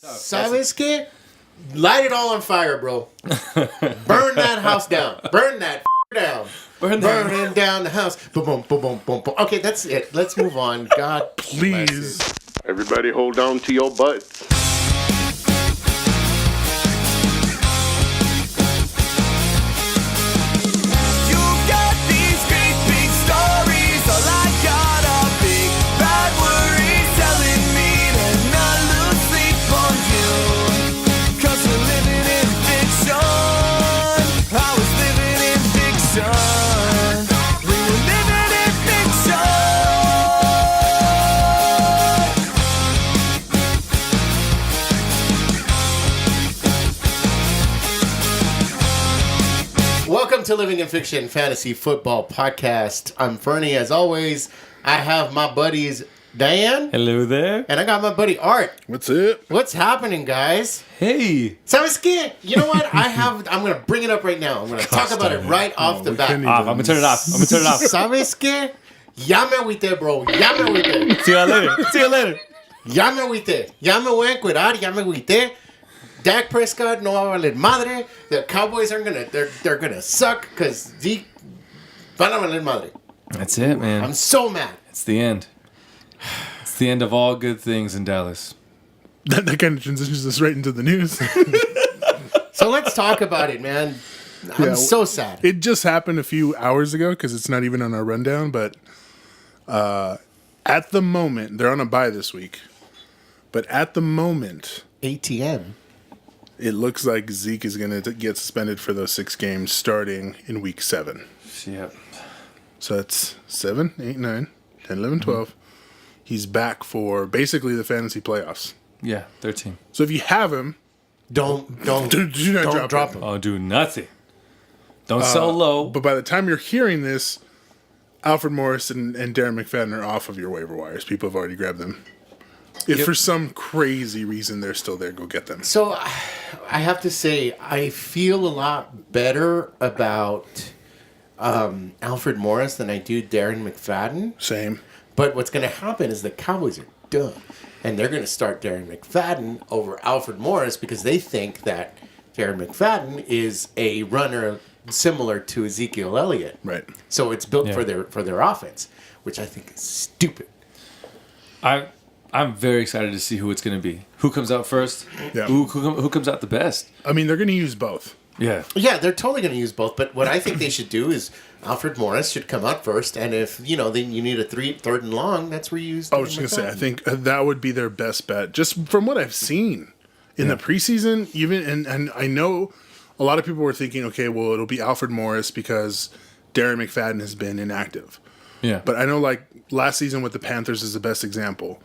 ¿Sabes qué? Light it all on fire, bro. Burn that house down. Burn that down. Burning down the house. Boom, boom, boom, boom, boom, boom. Okay, that's it. Let's move on. God, please. Everybody hold on to your butts. Welcome to Living in Fiction Fantasy Football Podcast. I'm Fernie, as always. I have my buddies Dan. Hello there. And I got my buddy Art. What's up? What's happening, guys? Hey. ¿Sabes qué? You know what? I'm going to bring it up right now. I'm going to talk about it right off the bat. I'm going to turn it off. ¿Sabes qué? Ya me agüité, bro. Ya me agüité. See you later. Ya me agüité. Ya me voy a encuerar. Ya me agüité. Dak Prescott no va a valer madre. The Cowboys are they're gonna suck because Zeke van a valer madre. That's it, man. I'm so mad. It's the end. It's the end of all good things in Dallas. That kind of transitions us right into the news. So let's talk about it, man. I'm so sad. It just happened a few hours ago because it's not even on our rundown. But at the moment, they're on a bye this week. But at the moment, ATM. It looks like Zeke is going to get suspended for those 6 games starting in week 7. Yep. So that's 7, 8, 9, 10, 11, 12. He's back for basically the fantasy playoffs. Yeah, 13. So if you have him, don't drop him. Oh, do nothing. Don't sell low. But by the time you're hearing this, Alfred Morris and Darren McFadden are off of your waiver wires. People have already grabbed them. If for some crazy reason they're still there, go get them. So I have to say, I feel a lot better about Alfred Morris than I do Darren McFadden. Same. But what's going to happen is the Cowboys are done. And they're going to start Darren McFadden over Alfred Morris because they think that Darren McFadden is a runner similar to Ezekiel Elliott. Right. So it's built for their offense, which I think is stupid. I'm very excited to see who it's going to be. Who comes out first? Yeah. Who comes out the best? I mean, they're going to use both. Yeah. Yeah, they're totally going to use both. But what I think they should do is Alfred Morris should come out first. And if, then you need a third and long, that's where you use. I was just going to say, I think that would be their best bet. Just from what I've seen in the preseason, even, and I know a lot of people were thinking, okay, well, it'll be Alfred Morris because Darren McFadden has been inactive. Yeah. But I know, like, last season with the Panthers is the best example.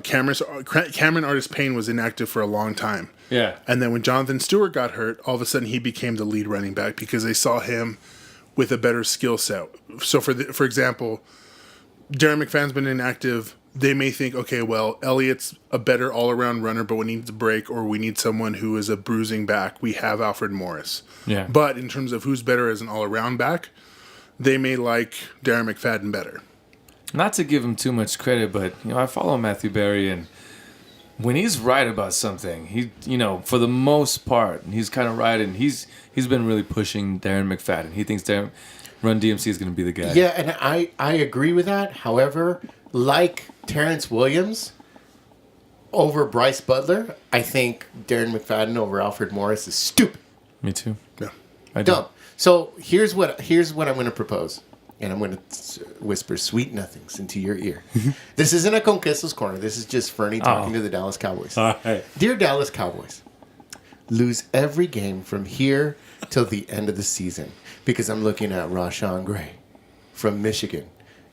Cameron Artis-Payne was inactive for a long time. Yeah. And then when Jonathan Stewart got hurt, all of a sudden he became the lead running back because they saw him with a better skill set. So, for example, Darren McFadden's been inactive. They may think, okay, well, Elliott's a better all-around runner, but we need a break or we need someone who is a bruising back. We have Alfred Morris. Yeah. But in terms of who's better as an all-around back, they may like Darren McFadden better. Not to give him too much credit, but I follow Matthew Berry, and when he's right about something, he for the most part, he's kind of right, and he's been really pushing Darren McFadden. He thinks Run DMC is going to be the guy. Yeah, and I agree with that. However, like Terrence Williams over Bryce Butler, I think Darren McFadden over Alfred Morris is stupid. Me too. Yeah, I do. Dumb. So here's what I'm going to propose. And I'm going to whisper sweet nothings into your ear. This isn't a Conqueso's Corner. This is just Fernie talking to the Dallas Cowboys. All right. Dear Dallas Cowboys, lose every game from here till the end of the season. Because I'm looking at Rashawn Gray from Michigan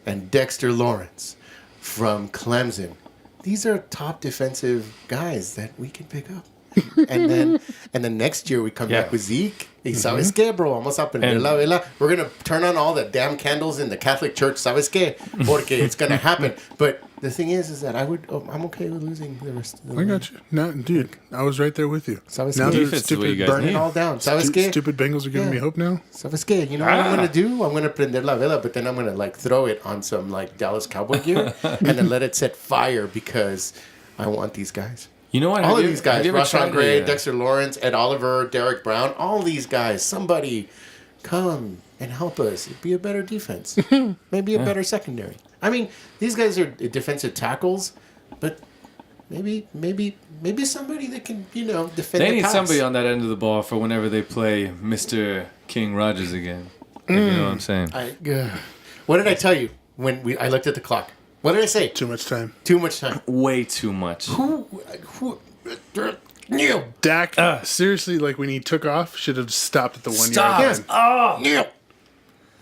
and Dexter Lawrence from Clemson. These are top defensive guys that we can pick up. And then next year we come back with Zeke. Y ¿sabes qué, bro? Vamos a prender la vela. We're going to turn on all the damn candles in the Catholic Church. ¿Sabes qué? Porque it's going to happen. But the thing is that I'm okay with losing the rest of the I got you. No, dude, I was right there with you. ¿Sabes now qué? the stupid, burn it all down. ¿Sabes qué? Stupid Bengals are giving me hope now. ¿Sabes qué? You know what I'm going to do? I'm going to prender la vela, but then I'm going to throw it on some Dallas Cowboy gear and then let it set fire because I want these guys. You know what? All Have of you- these guys, have you ever Rashawn tried Gray, a, Dexter Lawrence, Ed Oliver, Derek Brown, all these guys, somebody come and help us. It'd be a better defense. Maybe a better secondary. I mean, these guys are defensive tackles, but maybe somebody that can, defend They the need pass. somebody on that end of the ball for whenever they play Mr. King Rogers again. If you know what I'm saying? What did I tell you when I looked at the clock? What did I say? Too much time. Too much time. Way too much. Who Neil. Dak, seriously, like when he took off, should have stopped at the 1 Stop. yard line. Neil.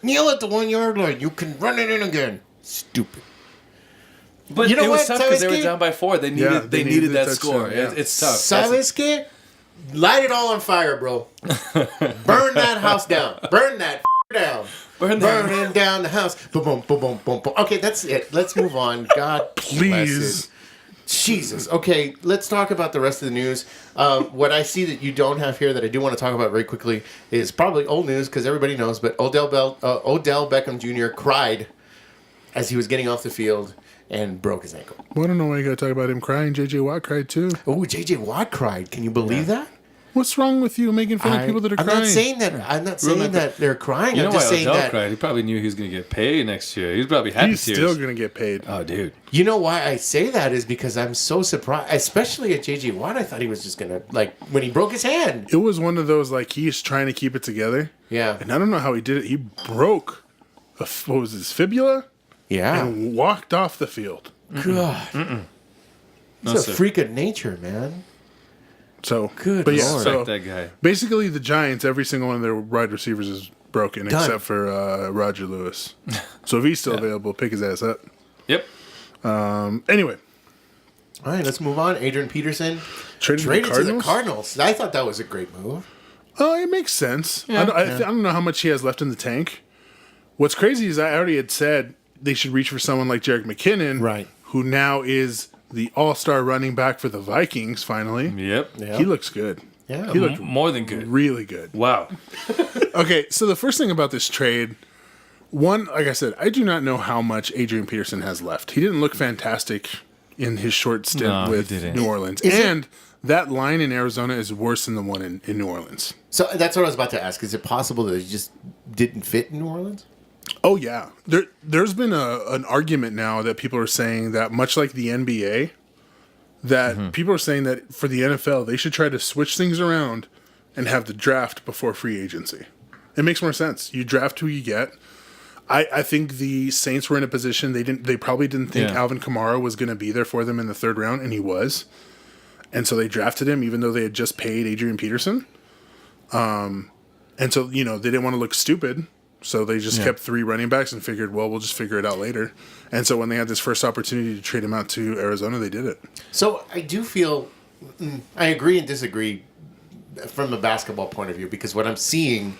Neil at the 1 yard line. You can run it in again. Stupid. But You know it was what, tough because they were Savitsky? down by 4. They needed they needed that that score. touchdown, yeah. It's tough. That's- Saviski, light it all on fire, bro. Burn that house down. Burn that down. Burning down the house. Boom, boom, boom, boom, boom, boom. Okay, that's it. Let's move on. God Please. bless it. Jesus. Okay, let's talk about the rest of the news. What I see that you don't have here that I do want to talk about very quickly is probably old news because everybody knows, but Odell Beckham Jr. cried as he was getting off the field and broke his ankle. Well, I don't know why you got to talk about him crying. J.J. Watt cried too. Oh, J.J. Watt cried. Can you believe that? What's wrong with you making fun of people that are I'm crying? not saying that. I'm not saying that they're crying. You know I'm why just saying Odell that. cried? He probably knew he was going to get paid next year. He was probably happy He's tears. still going to get paid. Oh, dude. You know why I say that is because I'm so surprised, especially at J.J. Watt. I thought he was just gonna when he broke his hand. It was one of those, like, he's trying to keep it together. Yeah, And I don't know how he did it. He broke, what was his fibula? yeah. And walked off the field. God, No, he's sir. a freak of nature, man. So, Good but yeah, Lord. so Respect that guy. basically the Giants, every single one of their wide receivers is broken Done. except for Roger Lewis. So if he's still available, pick his ass up. Yep. Anyway, All right, let's move on. Adrian Peterson traded to the Cardinals. I thought that was a great move. Oh, it makes sense. Yeah. I don't know how much he has left in the tank. What's crazy is I already had said they should reach for someone like Jerick McKinnon, Right. who now is the all-star running back for the Vikings, finally. Yep. Yeah. He looks good. Yeah. He looked More than good. really good. Wow. Okay, so the first thing about this trade, one, like I said, I do not know how much Adrian Peterson has left. He didn't look fantastic in his short stint No, he with didn't. New Orleans. Is it- And that line in Arizona is worse than the one in New Orleans. So that's what I was about to ask. Is it possible that he just didn't fit in New Orleans? Oh yeah, there's been an argument now that people are saying that much like the NBA, that people are saying that for the NFL they should try to switch things around and have the draft before free agency. It makes more sense. You draft who you get. I think the Saints were in a position they probably didn't think Yeah. Alvin Kamara was going to be there for them in the third round, and he was. And so they drafted him even though they had just paid Adrian Peterson. And so, they didn't want to look stupid. So they just kept 3 running backs and figured, well, we'll just figure it out later. And so when they had this first opportunity to trade him out to Arizona, they did it. So I do feel I agree and disagree from a basketball point of view because what I'm seeing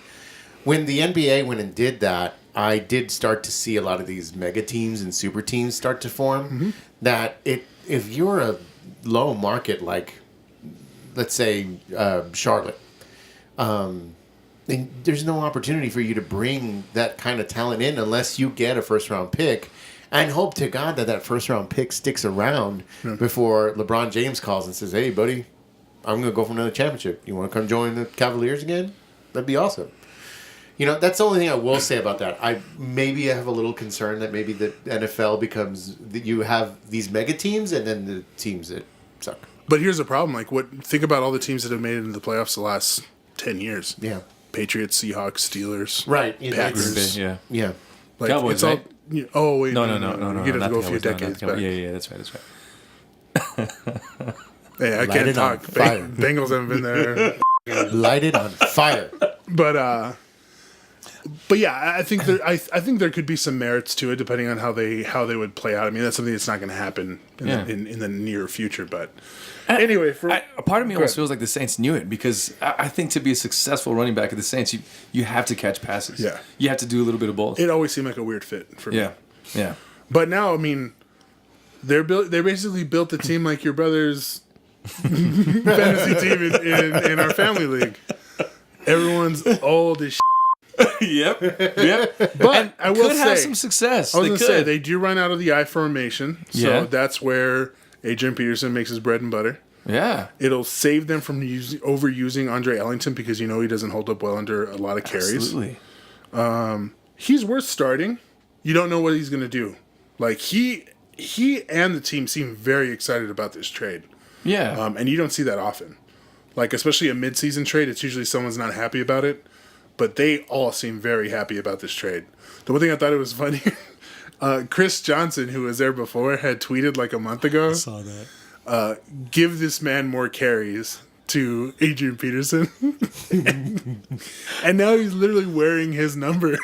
when the NBA went and did that, I did start to see a lot of these mega teams and super teams start to form. That if you're a low market like, let's say, Charlotte, then there's no opportunity for you to bring that kind of talent in unless you get a first round pick and hope to God that first round pick sticks around before LeBron James calls and says, hey, buddy, I'm going to go for another championship. You want to come join the Cavaliers again? That'd be awesome. That's the only thing I will say about that. I have a little concern that maybe the NFL becomes that you have these mega teams and then the teams that suck. But here's the problem. Think about all the teams that have made it into the playoffs the last 10 years. Yeah. Patriots, Seahawks, Steelers. Right. Packers. Yeah. Yeah. Cowboys, it's all, right? Oh, wait. No. You get not to go a the few Cowboys, no, not decades the back. Cowboys. Yeah, that's right. Hey, I Light can't it on talk. fire. Bengals haven't been there. Light it on fire. But yeah, I think there could be some merits to it depending on how they would play out. I mean, that's something that's not going to happen in the near future. But anyway, A part of me almost feels like the Saints knew it because I think to be a successful running back at the Saints, you have to catch passes. Yeah. You have to do a little bit of both. it always seemed like a weird fit for me. Yeah. Yeah. But now, I mean, they basically built a team like your brother's fantasy team in our family league. Everyone's old as Yep. But I will Could say, have some success. I was They going to say, could. they do run out of the I formation. So Yeah. that's where Adrian Peterson makes his bread and butter. Yeah. It'll save them from overusing Andre Ellington because he doesn't hold up well under a lot of carries. Absolutely. He's worth starting. You don't know what he's going to do. Like, he and the team seem very excited about this trade. Yeah. And you don't see that often. Like, especially a mid-season trade, it's usually someone's not happy about it. But they all seem very happy about this trade. The one thing I thought it was funny, Chris Johnson, who was there before, had tweeted like a month ago. I saw that. Give this man more carries to Adrian Peterson. And now he's literally wearing his number.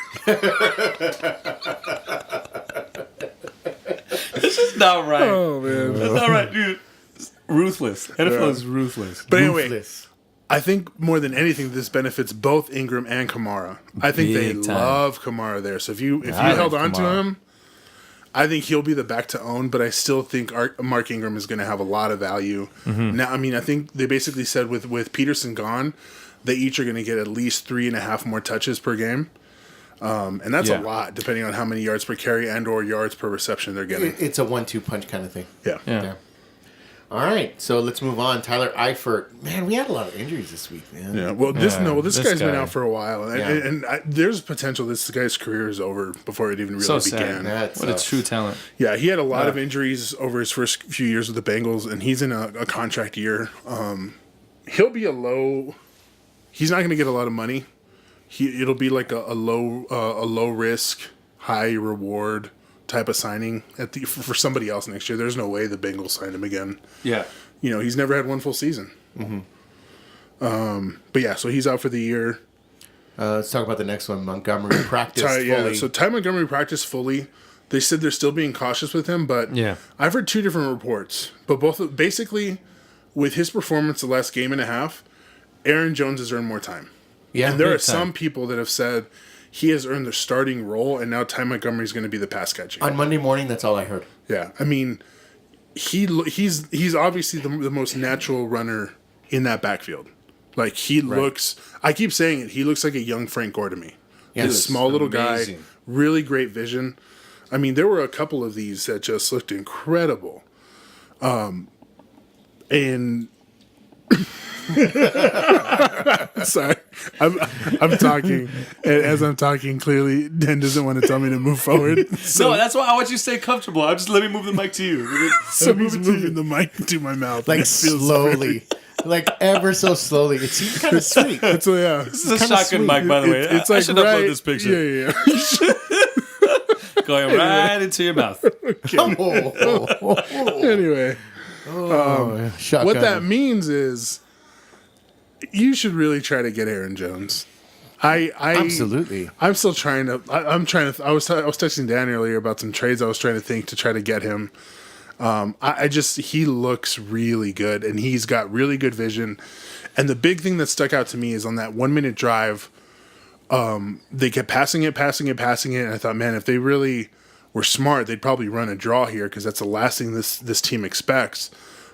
This is not right. Oh, man. That's not right, dude. It's ruthless. NFL is ruthless. But anyway, Ruthless. I think more than anything, this benefits both Ingram and Kamara. I think they Big time. love Kamara there. So if you I held like on to Kamara. him, I think he'll be the back to own, but I still think Mark Ingram is going to have a lot of value. Mm-hmm. Now, I mean, I think they basically said with Peterson gone, they each are going to get at least 3.5 more touches per game. And that's a lot, depending on how many yards per carry and or yards per reception they're getting. It's a 1-2 punch kind of thing. Yeah. Yeah. All right, so let's move on. Tyler Eifert. Man, we had a lot of injuries this week, man. Yeah, well, this guy's been out for a while, and, Yeah. and there's potential this guy's career is over before it even really So began. sad. That What a sucks. true talent. Yeah, he had a lot of injuries over his first few years with the Bengals, and he's in a contract year. He'll be he's not going to get a lot of money. It'll be like a low risk, high reward type of signing for somebody else next year. There's no way the Bengals sign him again. Yeah. He's never had one full season. But yeah, so he's out for the year. Let's talk about the next one. Montgomery practiced fully. So Ty Montgomery practiced fully. They said they're still being cautious with him, but I've heard two different reports. But basically, with his performance the last game and a half, Aaron Jones has earned more time. Yeah, And there are big time. some people that have said he has earned the starting role, and now Ty Montgomery is going to be the pass catching. On Monday morning, that's all I heard. Yeah, I mean, he's obviously the most natural runner in that backfield. Like he looks, I keep saying it. He looks like a young Frank Gore to me. Yeah, This small little guy, amazing. really great vision. I mean, there were a couple of these that just looked incredible. And sorry, I'm talking, and as I'm talking, clearly Dan doesn't want to tell me to move forward. No, that's why I want you to stay comfortable. I'm just let me move the mic to you. So he's moving the mic to my mouth, Like It feels slowly. Like ever so slowly. It seems kind of sweet. So yeah, This is a kinda shotgun sweet. mic, by the way. it's I like should right, upload this picture. Yeah. Going right into your mouth. Anyway, Shotgun. what that means is you should really try to get Aaron Jones. Absolutely. I'm still trying to. I was texting Dan earlier about some trades I was trying to think to try to get him. He looks really good, and he's got really good vision. And the big thing that stuck out to me is on that 1 minute drive, they kept passing it. And I thought, man, if they really were smart, they'd probably run a draw here because that's the last thing this team expects.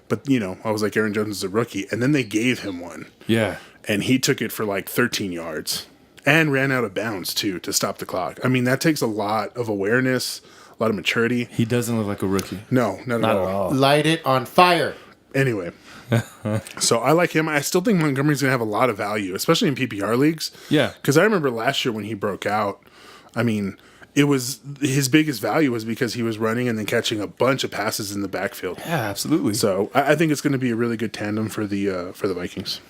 But, I was like, Aaron Jones is a rookie. And then they gave him one. Yeah. And he took it for like 13 yards and ran out of bounds, too, to stop the clock. I mean, that takes a lot of awareness, a lot of maturity. He doesn't look like a rookie. No, not at all. Light it on fire. Anyway, so I like him. I still think Montgomery's going to have a lot of value, especially in PPR leagues. Yeah. Because I remember last year when he broke out, I mean, it was his biggest value was because he was running and then catching a bunch of passes in the backfield. Yeah, absolutely. So I think it's going to be a really good tandem for the Vikings.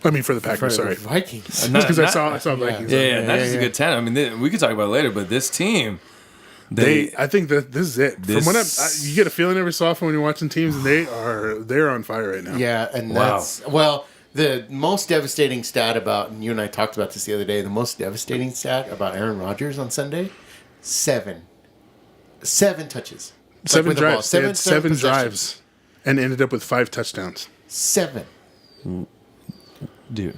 I mean, for the Packers, sorry. Vikings. Because I saw Vikings. Yeah, not just a good talent. I mean, we could talk about it later, but this team, I think that this is it. From what you get a feeling every so often when you're watching teams, and they're on fire right now. Yeah, and Wow. the most devastating stat about, and you and I talked about this the other day, the most devastating stat about Aaron Rodgers on Sunday, 7 touches. Seven with the ball. drives. They had seven possessions. drives and ended up with 5 touchdowns. 7. dude.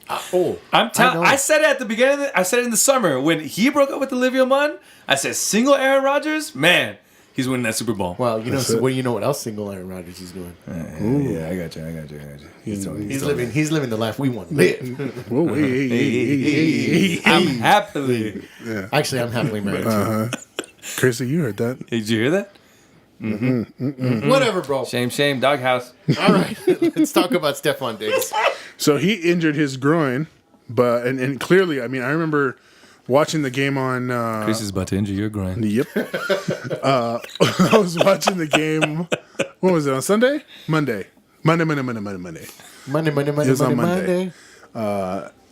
I said it at the beginning. I said it in the summer when he broke up with Olivia Munn. I said single Aaron Rodgers, man, he's winning that Super Bowl. Well, you know what else single Aaron Rodgers is doing? Yeah, I got you. He's living the life we want to live. Whoa, hey. I'm happily. Actually, I'm happily married. Chrissy, you heard that? Did you hear that? Whatever, bro. Shame, doghouse. All right, let's talk about Stephon Diggs. So he injured his groin, but and clearly, I mean, I remember watching the game on. Chris is about to injure your groin. Yep. I was watching the game. What was it on Sunday? Monday. Monday. Monday. It was on Monday.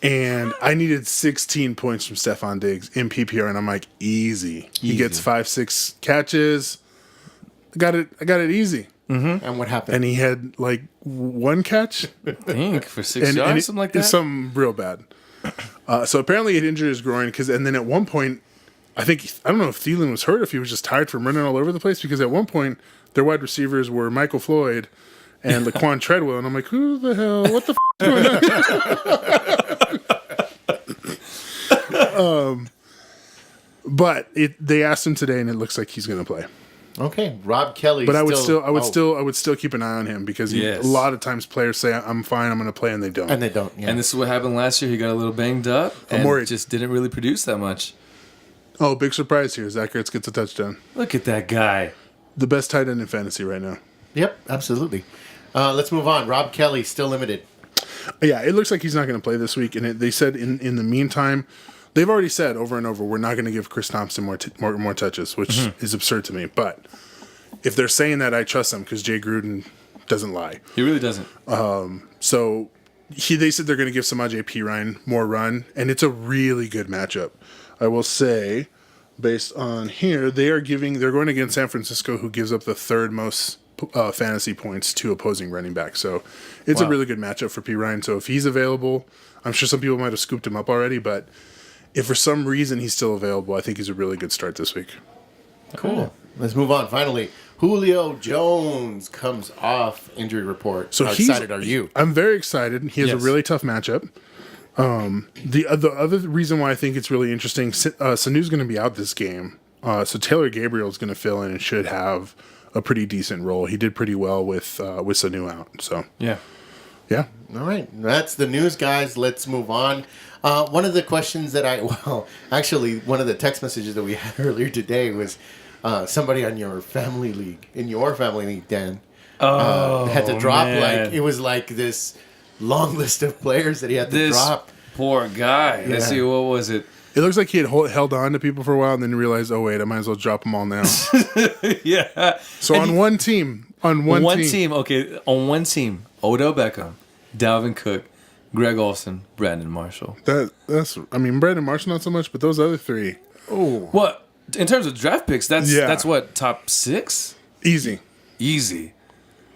And I needed 16 points from Stephon Diggs in PPR, and I'm like, easy. He gets 5-6 catches. I got it easy. And what happened? And he had like one catch. I think for 6 yards, something like that. Something real bad. So apparently it injured his groin and then at one point, I don't know if Thielen was hurt, if he was just tired from running all over the place, because at one point their wide receivers were Michael Floyd and Laquan Treadwell, and I'm like, who the hell? What the going on? But they asked him today, and it looks like he's going to play. Okay, Rob Kelly. But I would still keep an eye on him because a lot of times players say I'm fine, I'm going to play, and they don't. And they don't. Yeah. And this is what happened last year. He got a little banged up and just didn't really produce that much. Oh, big surprise here! Zach Ertz gets a touchdown. Look at that guy. The best tight end in fantasy right now. Yep, absolutely. Let's move on. Rob Kelly still limited. Yeah, it looks like he's not going to play this week, and they said in the meantime, they've already said over and over, we're not going to give Chris Thompson more touches, which is absurd to me. But if they're saying that, I trust them because Jay Gruden doesn't lie. He really doesn't. So they said they're going to give Samaje Perine more run, and it's a really good matchup. I will say, based on here, they're going against San Francisco, who gives up the third most fantasy points to opposing running back. So it's a really good matchup for Perine. So if he's available, I'm sure some people might have scooped him up already, but if for some reason he's still available, I think he's a really good start this week. Cool. Let's move on. Finally, Julio Jones comes off injury report. So how excited are you? I'm very excited. He has a really tough matchup. The other reason why I think it's really interesting, Sanu's going to be out this game. So Taylor Gabriel is going to fill in and should have a pretty decent role. He did pretty well with Sanu out. So yeah. All right. That's the news, guys. Let's move on. One of the questions that one of the text messages that we had earlier today was somebody on your family league, Dan, had to drop it was like this long list of players that he had to drop. Poor guy. Yeah. Let's see, what was it? it looks like he had held on to people for a while and then realized, oh wait, I might as well drop them all now. Yeah. So on one team, Odell Beckham, Dalvin Cook, Greg Olsen, Brandon Marshall. Brandon Marshall not so much, but those other three. Oh. What in terms of draft picks? That's what, top 6? Easy.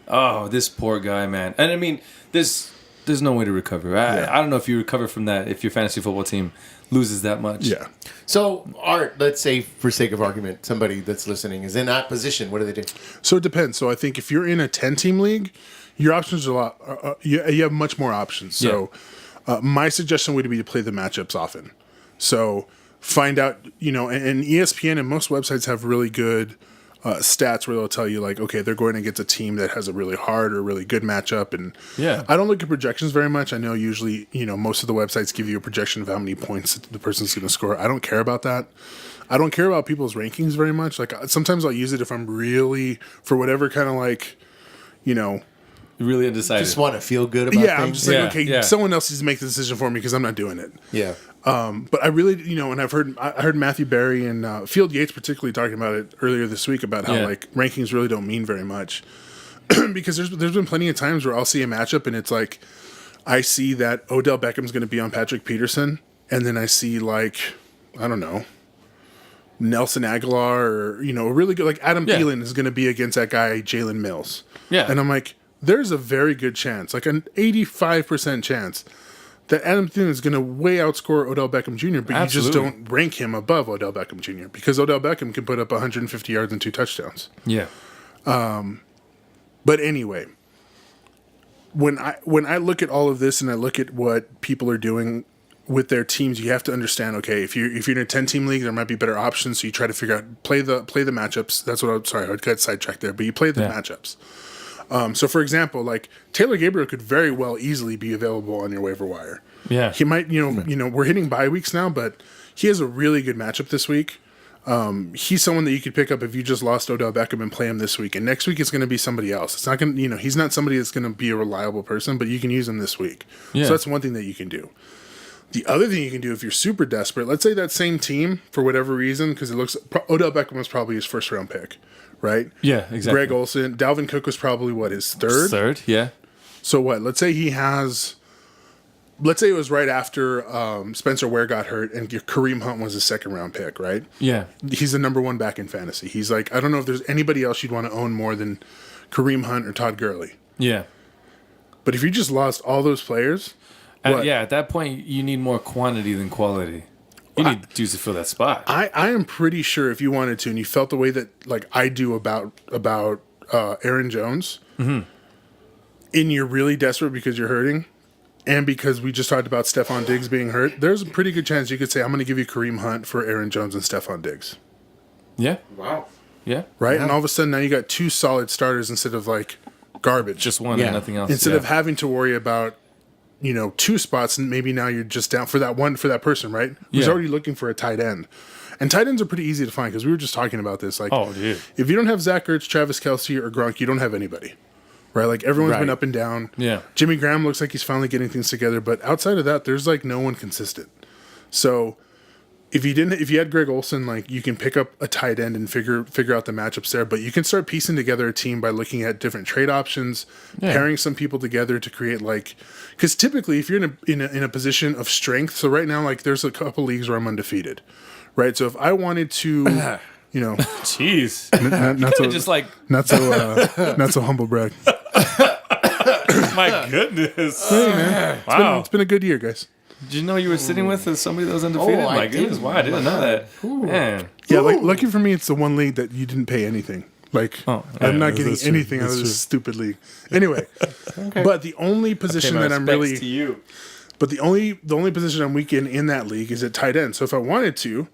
Oh, this poor guy, man. And I mean, there's no way to recover. I don't know if you recover from that if your fantasy football team loses that much. Yeah. So, Art, let's say for sake of argument, somebody that's listening is in that position. What do they do? So it depends. So I think if you're in a 10-team league, your options are a lot. You have much more options. So my suggestion would be to play the matchups often. So find out, and ESPN and most websites have really good stats where they'll tell you like, okay, they're going against a team that has a really hard or really good matchup. And I don't look at projections very much. I know usually, most of the websites give you a projection of how many points the person's going to score. I don't care about that. I don't care about people's rankings very much. Like sometimes I'll use it if I'm really, for whatever kind of like, really undecided. Just want to feel good about things. I'm just like, someone else needs to make the decision for me because I'm not doing it. Yeah. But I really, and I heard Matthew Berry and Field Yates particularly talking about it earlier this week about how like rankings really don't mean very much because there's been plenty of times where I'll see a matchup and it's like I see that Odell Beckham's going to be on Patrick Peterson and then I see like I don't know Nelson Aguilar or a really good like Adam Thielen is going to be against that guy Jalen Mills. Yeah, and I'm like, there's a very good chance, like an 85% chance, that Adam Thielen is going to way outscore Odell Beckham Jr., but you just don't rank him above Odell Beckham Jr. because Odell Beckham can put up 150 yards and 2 touchdowns. Yeah. But anyway, when I look at all of this and I look at what people are doing with their teams, you have to understand, okay, if you're in a 10-team league, there might be better options, so you try to figure out, play the matchups. That's what I got sidetracked there, but you play the matchups. So, for example, like Taylor Gabriel could very well easily be available on your waiver wire. Yeah, he might. We're hitting bye weeks now, but he has a really good matchup this week. He's someone that you could pick up if you just lost Odell Beckham and play him this week. And next week it's going to be somebody else. It's not going to, he's not somebody that's going to be a reliable person, but you can use him this week. Yeah. So that's one thing that you can do. The other thing you can do if you're super desperate, let's say that same team, for whatever reason, because Odell Beckham was probably his first round pick, right? Yeah, exactly. Greg Olsen, Dalvin Cook was probably his third? Third, yeah. So what? Let's say it was right after Spencer Ware got hurt and Kareem Hunt was his second round pick, right? Yeah. He's the number one back in fantasy. He's like, I don't know if there's anybody else you'd want to own more than Kareem Hunt or Todd Gurley. Yeah. But if you just lost all those players, at that point, you need more quantity than quality. You need dudes to fill that spot. I am pretty sure if you wanted to and you felt the way that like I do about Aaron Jones, and you're really desperate because you're hurting, and because we just talked about Stephon Diggs being hurt, there's a pretty good chance you could say, I'm going to give you Kareem Hunt for Aaron Jones and Stephon Diggs. Yeah. Wow. Yeah. Right? Yeah. And all of a sudden now you got two solid starters instead of like garbage. Just one and nothing else. Instead of having to worry about, two spots, and maybe now you're just down for that person, right? Who's already looking for a tight end. And tight ends are pretty easy to find because we were just talking about this. Like, dude. If you don't have Zach Ertz, Travis Kelce, or Gronk, you don't have anybody. Right? Like, everyone's been up and down. Yeah. Jimmy Graham looks like he's finally getting things together, but outside of that, there's like no one consistent. So if you had Greg Olsen, like, you can pick up a tight end and figure out the matchups there, but you can start piecing together a team by looking at different trade options, pairing some people together to create because typically if you're in a position of strength, so right now, like, there's a couple leagues where I'm undefeated, right? So if I wanted to, jeez, not so humble brag. My goodness. Hey, man. It's been a good year, guys. Did you know you were sitting with somebody that was undefeated? Oh, My goodness, wow, I didn't know that. Man. Yeah, lucky for me, it's the one league that you didn't pay anything. I'm not getting anything out of this stupid league. Anyway, but the only position that I'm really to you. But the only position I'm weak in that league is at tight end. So if I wanted to,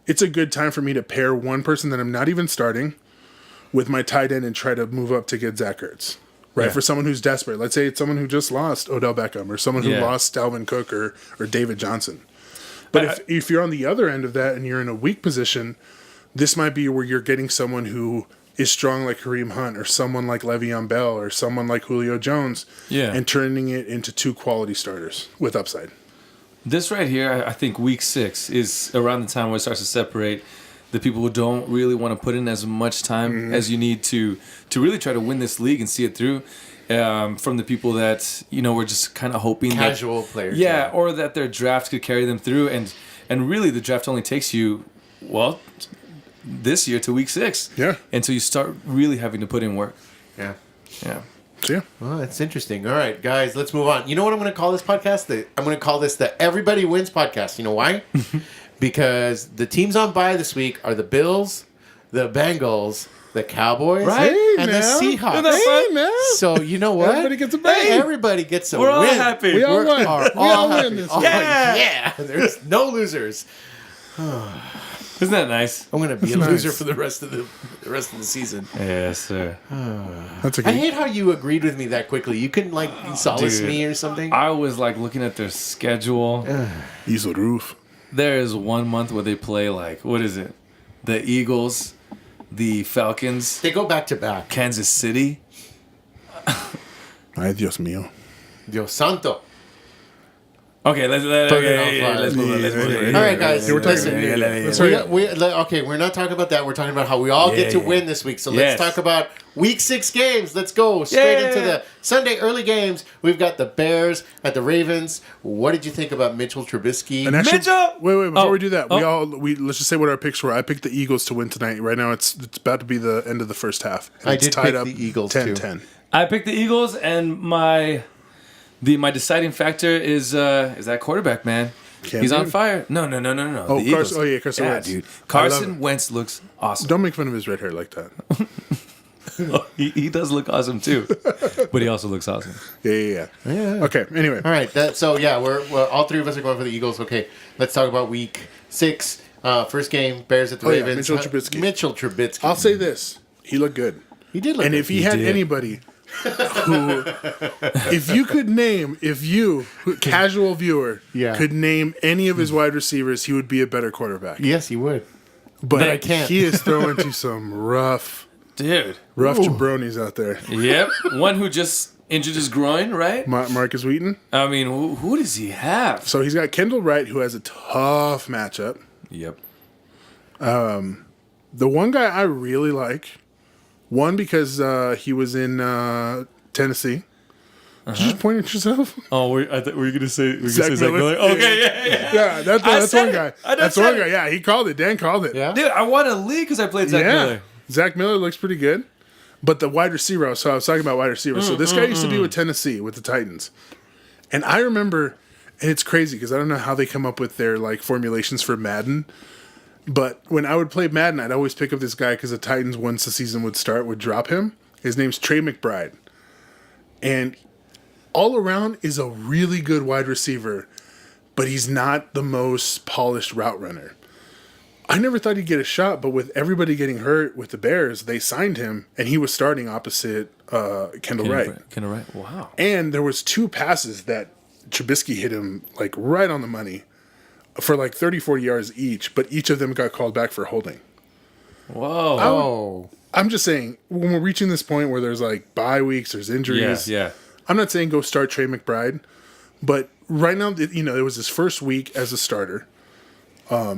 it's a good time for me to pair one person that I'm not even starting with my tight end and try to move up to get Zach Ertz. Right, for someone who's desperate. Let's say it's someone who just lost Odell Beckham or someone who lost Dalvin Cook or David Johnson. But if you're on the other end of that and you're in a weak position, this might be where you're getting someone who is strong like Kareem Hunt or someone like Le'Veon Bell or someone like Julio Jones and turning it into two quality starters with upside. This right here, I think week 6 is around the time where it starts to separate the people who don't really want to put in as much time as you need to really try to win this league and see it through, from the people that we're just kind of hoping casual players, or that their draft could carry them through, and really the draft only takes you this year to week 6, until you start really having to put in work. Yeah. Well, that's interesting. All right, guys, let's move on. You know what I'm going to call this podcast? I'm going to call this the Everybody Wins podcast. You know why? Because the teams on bye this week are the Bills, the Bengals, the Cowboys, and the Seahawks. Hey, man. So you know what? Everybody gets a bang. Everybody gets a We're all win. happy. We all win. We all win this week. Yeah. There's no losers. Isn't that nice? I'm going to be a loser for the rest of the season. Yes, sir. That's I hate how you agreed with me that quickly. You couldn't solace me or something. I was looking at their schedule. Easel roof. There is 1 month where they play what is it? The Eagles, the Falcons. They go back to back. Kansas City. Ay, Dios mío. Dios santo. Okay, let's move on. All right, guys. Listen. Let's We're not talking about that. We're talking about how we all get to win this week. So let's talk about week 6 games. Let's go straight into the Sunday early games. We've got the Bears at the Ravens. What did you think about Mitchell Trubisky? Mitchell! Wait, before we do that, let's just say what our picks were. I picked the Eagles to win tonight. Right now, it's about to be the end of the first half. I did tied pick up the Eagles 10-10. I picked the Eagles, and my deciding factor is that quarterback, man. He's on fire. No. Oh, Carson Wentz. Dude. Carson Wentz looks awesome. Don't make fun of his red hair like that. He does look awesome too, but he also looks awesome. Yeah. Okay. Anyway. All right. We're all three of us are going for the Eagles. Okay. Let's talk about week 6. First game, Bears at the Ravens. Mitchell Trubisky. I'll say this: he looked good. He did look good. And if he had anybody who, if you, casual viewer, could name any of his wide receivers, he would be a better quarterback. Yes, he would. but I can't. he is throwing to some rough jabronis out there. Yep. One who just injured his groin, right? Marcus Wheaton. I mean, who does he have? So he's got Kendall Wright, who has a tough matchup. Yep. The one guy I really like, one because he was in Tennessee. Did you just point at yourself? Oh, I thought we were going to say Zach Miller. Okay, yeah. Yeah, that's one guy. That's one guy. it. Yeah, he called it. Dan called it. Yeah. Dude, I won a league because I played Zach Miller. Zach Miller looks pretty good. But the wide receiver, so I was talking about wide receiver. So this guy used to be with Tennessee, with the Titans. And I remember, and it's crazy because I don't know how they come up with their like formulations for Madden. But when I would play Madden, I'd always pick up this guy because the Titans, once the season would start, would drop him. His name's Trey McBride. And all around is a really good wide receiver, but he's not the most polished route runner. I never thought he'd get a shot, but with everybody getting hurt with the Bears, they signed him, and he was starting opposite Kendall Wright. Kendall Wright, wow. And there was 2 passes that Trubisky hit him like right on the money for like 30, 40 yards each, but each of them got called back for holding. Whoa. I'm just saying, when we're reaching this point where there's like bye weeks, there's injuries. Yeah. I'm not saying go start Trey McBride, but right now, it was his first week as a starter.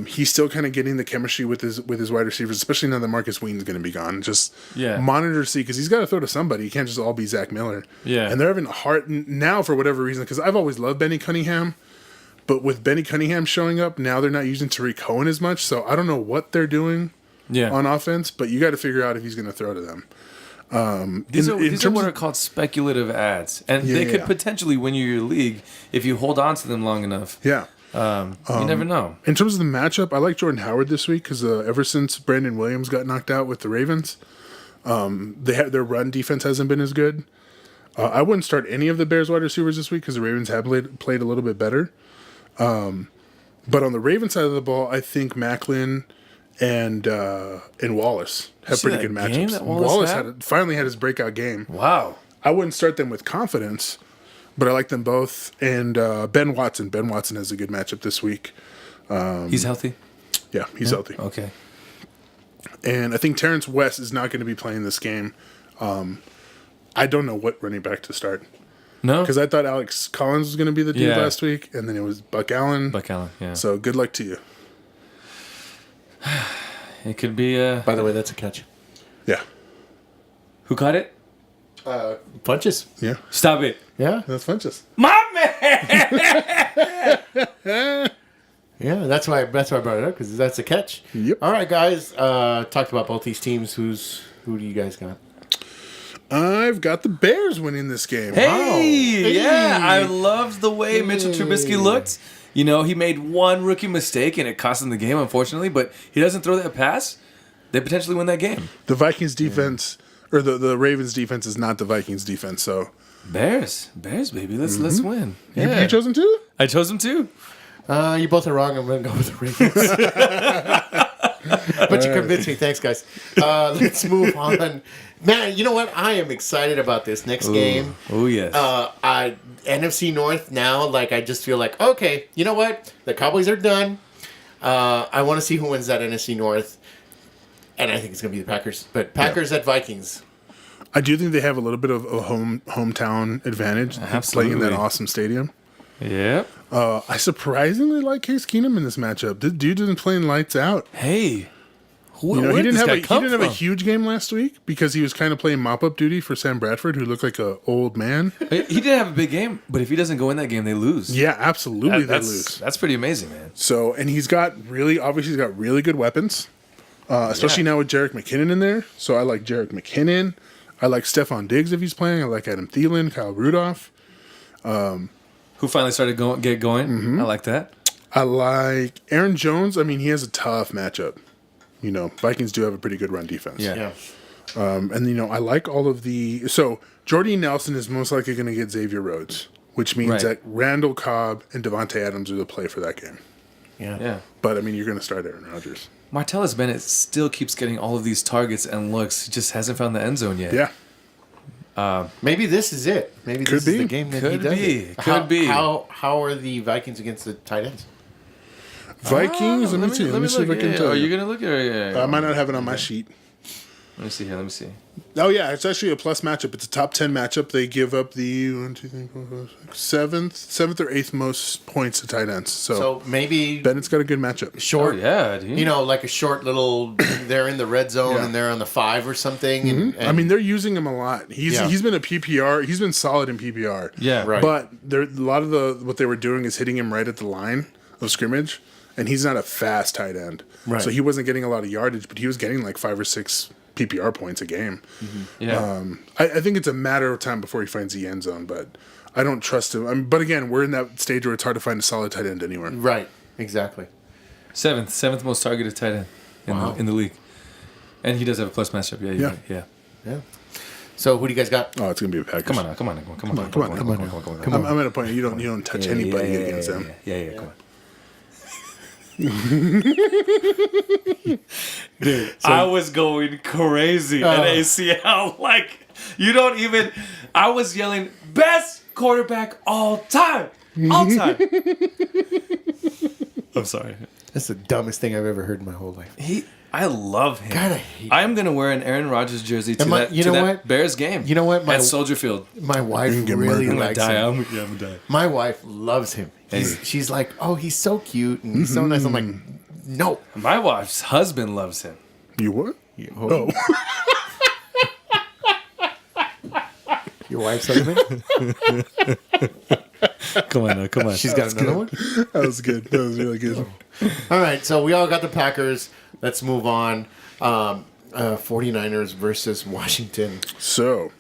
He's still kind of getting the chemistry with his wide receivers, especially now that Marcus Wheaton's going to be gone. Just monitor to see, because he's got to throw to somebody. He can't just all be Zach Miller. Yeah. And they're having a hard now for whatever reason, because I've always loved Benny Cunningham, but with Benny Cunningham showing up, now they're not using Tariq Cohen as much, so I don't know what they're doing on offense, but you got to figure out if he's going to throw to them. These are what are called speculative ads, and they could potentially win you your league if you hold on to them long enough. Yeah. You never know. In terms of the matchup, I like Jordan Howard this week because ever since Brandon Williams got knocked out with the Ravens, their run defense hasn't been as good. I wouldn't start any of the Bears wide receivers this week because the Ravens have played a little bit better. But on the Ravens side of the ball, I think Macklin and Wallace have pretty good matchups. Wallace finally had his breakout game. Wow. I wouldn't start them with confidence, but I like them both. And Ben Watson. Ben Watson has a good matchup this week. He's healthy? Yeah, he's healthy. Okay. And I think Terrence West is not going to be playing this game. I don't know what running back to start. No? Because I thought Alex Collins was going to be the dude last week, and then it was Buck Allen. Yeah. So good luck to you. It could be... By the way, that's a catch. Yeah. Who caught it? Punches. Yeah. Stop it. Yeah. That's Funches. My man! Yeah, that's why I brought it up, because that's a catch. Yep. All right, guys. Talked about both these teams. Who do you guys got? I've got the Bears winning this game. Hey! Yeah, I loved the way Mitchell Trubisky looked. You know, he made one rookie mistake, and it cost him the game, unfortunately. But he doesn't throw that pass, they potentially win that game. The Vikings defense, or the Ravens defense, is not the Vikings defense. So Bears, baby, let's win. You chose them too? I chose them too. You both are wrong. I'm going to go with the Ravens. But you convinced me. Thanks, guys. Let's move on. Man, you know what? I am excited about this next game. Oh, yes. NFC North now, like, I just feel like, okay, you know what? The Cowboys are done. I want to see who wins that NFC North. And I think it's going to be the Packers. But Packers at Vikings. I do think they have a little bit of a hometown advantage playing in that awesome stadium. Yep. I surprisingly like Case Keenum in this matchup. This dude isn't playing lights out. Hey. He didn't have a huge game last week because he was kind of playing mop-up duty for Sam Bradford, who looked like an old man. He did have a big game, but if he doesn't go in that game, they lose. Yeah, absolutely, they lose. That's pretty amazing, man. So, and he's got really good weapons, especially now with Jerick McKinnon in there. So I like Jerick McKinnon. I like Stephon Diggs if he's playing. I like Adam Thielen, Kyle Rudolph. Who finally started get going. Mm-hmm. I like that. I like Aaron Jones. I mean, he has a tough matchup. You know, Vikings do have a pretty good run defense. Yeah. And, you know, I like all of the... So, Jordy Nelson is most likely going to get Xavier Rhodes, which means that Randall Cobb and Devontae Adams are the play for that game. Yeah. But, I mean, you're going to start Aaron Rodgers. Martellus Bennett still keeps getting all of these targets and looks. He just hasn't found the end zone yet. Yeah. Maybe this is it. Maybe this is the game that he does it. Could be. How are the Vikings against the tight ends? Vikings. Let me see. Let me see if I can tell Are you. you gonna look at it? I might not have it on my sheet. Let me see here. Let me see. Oh yeah, it's actually a plus matchup. It's a top 10 matchup. They give up the 1, 2, 3, 4, 5, 6, seventh or eighth most points to tight ends. So maybe Bennett's got a good matchup. short. Oh, yeah, dude. You know, like a short little. They're in the red zone Yeah. and they're on the 5 or something. And I mean, they're using him a lot. He's been a PPR. He's been solid in PPR. Yeah. Right. But a lot of what they were doing is hitting him right at the line of scrimmage, and he's not a fast tight end. Right. So he wasn't getting a lot of yardage, but he was getting like 5 or 6 PPR points a game. Yeah. I think it's a matter of time before he finds the end zone, but I don't trust him. But again, we're in that stage where it's hard to find a solid tight end anywhere. right. Exactly. Seventh most targeted tight end in the league, and he does have a plus matchup. Yeah. Yeah. Right. Yeah. Yeah. So who do you guys got? Oh, it's gonna be a Packers. Come on. I'm at a point you don't touch anybody against them. Yeah. Come on. Dude, I was going crazy at ACL. Like, you don't even. I was yelling, best quarterback all time. All time. I'm sorry. that's the dumbest thing I've ever heard in my whole life. I love him. God, I hate I'm going to wear an Aaron Rodgers jersey to you know that what? Bears game. You know what? At Soldier Field. My wife get really murdered. likes him. I'm gonna die. My wife loves him. She's like, oh, he's so cute and he's so nice. I'm like, no. My wife's husband loves him. You what? Oh, Your wife's husband? Come on. She's got another one? that was good. That was really good. All right, so we all got the Packers. Let's move on. 49ers versus Washington. So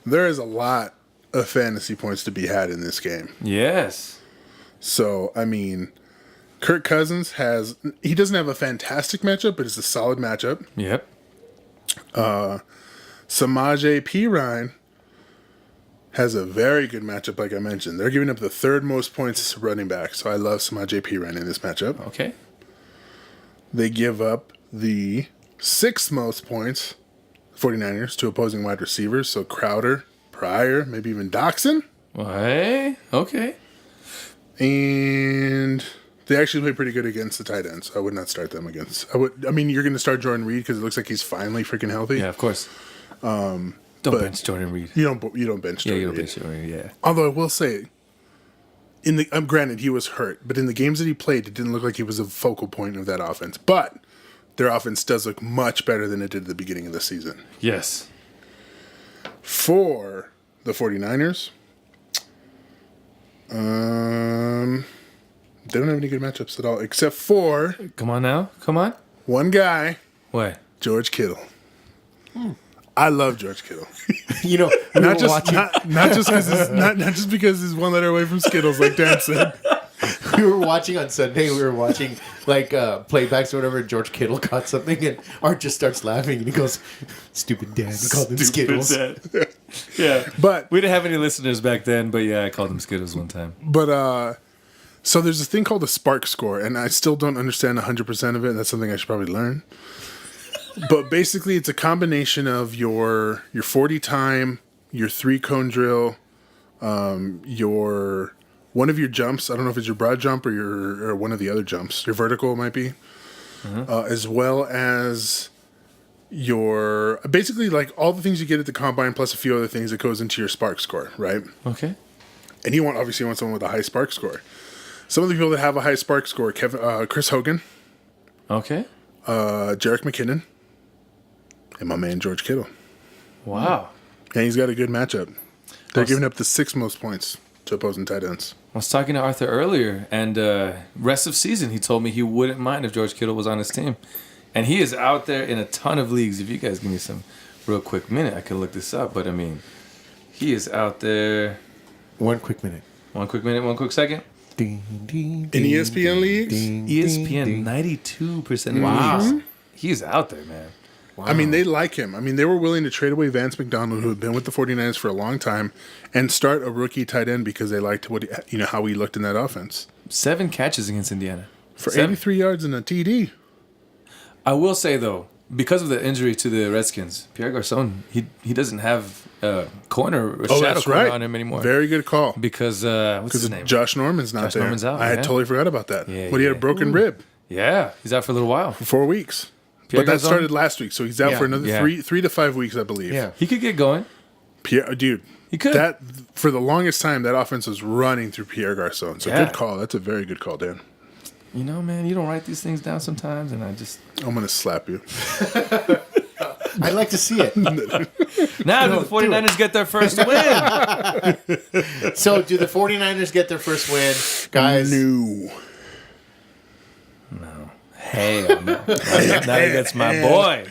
there is a lot of fantasy points to be had in this game. Yes. So, I mean, Kirk Cousins he doesn't have a fantastic matchup, but it's a solid matchup. Yep. Samaje Perine has a very good matchup, like I mentioned. They're giving up the 3rd most points to running back, so I love Samaje Perine in this matchup. Okay. They give up the 6th most points, 49ers, to opposing wide receivers, so Crowder, Pryor, maybe even Doxson. Hey. Okay. And they actually play pretty good against the tight ends. I would not start them against. I mean, you're going to start Jordan Reed because it looks like he's finally freaking healthy. Yeah, of course. Don't bench Jordan Reed. You don't bench Jordan You don't Reed. bench Jordan Reed. Yeah. Although I will say, granted he was hurt, but in the games that he played, it didn't look like he was a focal point of that offense. But their offense does look much better than it did at the beginning of the season. Yes. For the 49ers, they don't have any good matchups at all, except for Come on now. Come on. one guy, What? George Kittle. I love George Kittle. You know, we Not were just watching, not just because not just because he's one letter away from Skittles, like Dan said. we were watching on Sunday. We were watching like playbacks or whatever. George Kittle caught something, and Art just starts laughing, and he goes, "Stupid dad." He called him Skittles. Yeah. But We didn't have any listeners back then, but yeah, I called them Skittles one time. So there's a thing called a spark score, and I still don't understand 100% of it. That's something I should probably learn. But basically, it's a combination of your 40 time, your 3-cone drill, your one of your jumps. I don't know if it's your broad jump or one of the other jumps. Your vertical might be, as well as your basically like all the things you get at the combine plus a few other things that goes into your spark score, right? Okay. And you obviously want someone with a high spark score. Some of the people that have a high spark score: Chris Hogan, Okay. Jerick McKinnon, and my man George Kittle. Wow. And he's got a good matchup. They're giving up the 6th most points to opposing tight ends. I was talking to Arthur earlier, and rest of season, he told me he wouldn't mind if George Kittle was on his team. And he is out there in a ton of leagues. If you guys give me some real quick minute, I could look this up. But, I mean, he is out there. One quick minute. One quick minute, one quick second. Ding, ding, In ESPN leagues? ESPN, 92% Wow. of leagues. He's out there, man. Wow. I mean, they like him. I mean, they were willing to trade away Vance McDonald, who had been with the 49ers for a long time, and start a rookie tight end because they liked how he looked in that offense. 7 catches against Indiana. For 7. 83 yards and a TD. I will say, though, because of the injury to the Redskins, Pierre Garçon, he doesn't have a corner, a shadow that's corner right. on him anymore. Very good call. Because what's his name? Josh Norman's not Josh there. Norman's out, I had yeah. totally forgot about that. Yeah, But he had a broken rib Yeah, he's out for a little while. for 4 weeks. Pierre But that Garçon? started last week, so he's out Yeah, for another yeah. 3 to 5 weeks, I believe. Yeah. He could get going. Pierre, dude, He could. that for the longest time that offense was running through Pierre Garçon. So Yeah. good call. That's a very good call, Dan. You know, man, you don't write these things down sometimes, and I just I'm gonna slap you. I'd like to see it. now do the 49ers get their first win. So, do the 49ers get their first win, guys? No. Hell no. Not against my boy.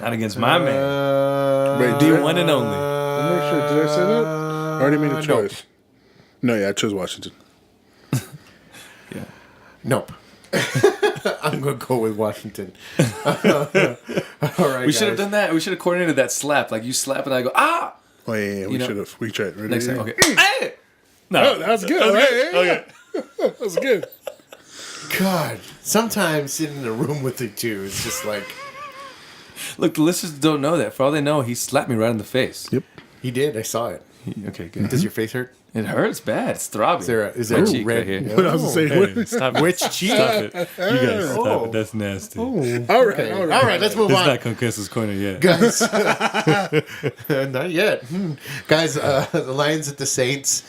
Not against my man. Wait, The one and only. I'm not sure. Did I say that? I already made a choice. No, yeah, I chose Washington. Nope. I'm going to go with Washington. All right, We should have guys. done that. We should have coordinated that slap. Like you slap and I go, ah! Oh, yeah, we know- should have. We tried. Ready? Next time. Okay. Hey! No. Oh, that was good. Okay. That was good. God, sometimes sitting in a room with the two is just like, Look, the listeners don't know that. For all they know, he slapped me right in the face. Yep. he did. I saw it. Okay, good. Does your face hurt? It hurts bad. It's throbbing. Is there My a cheek red? right here. What I was going to say. Hey, stop it. Which cheek? Stop it. You guys stop Oh. it. That's nasty. All right. Okay. All right, let's move It's on. not Conqueso's corner yet. Guys, not yet. Guys, the Lions at the Saints.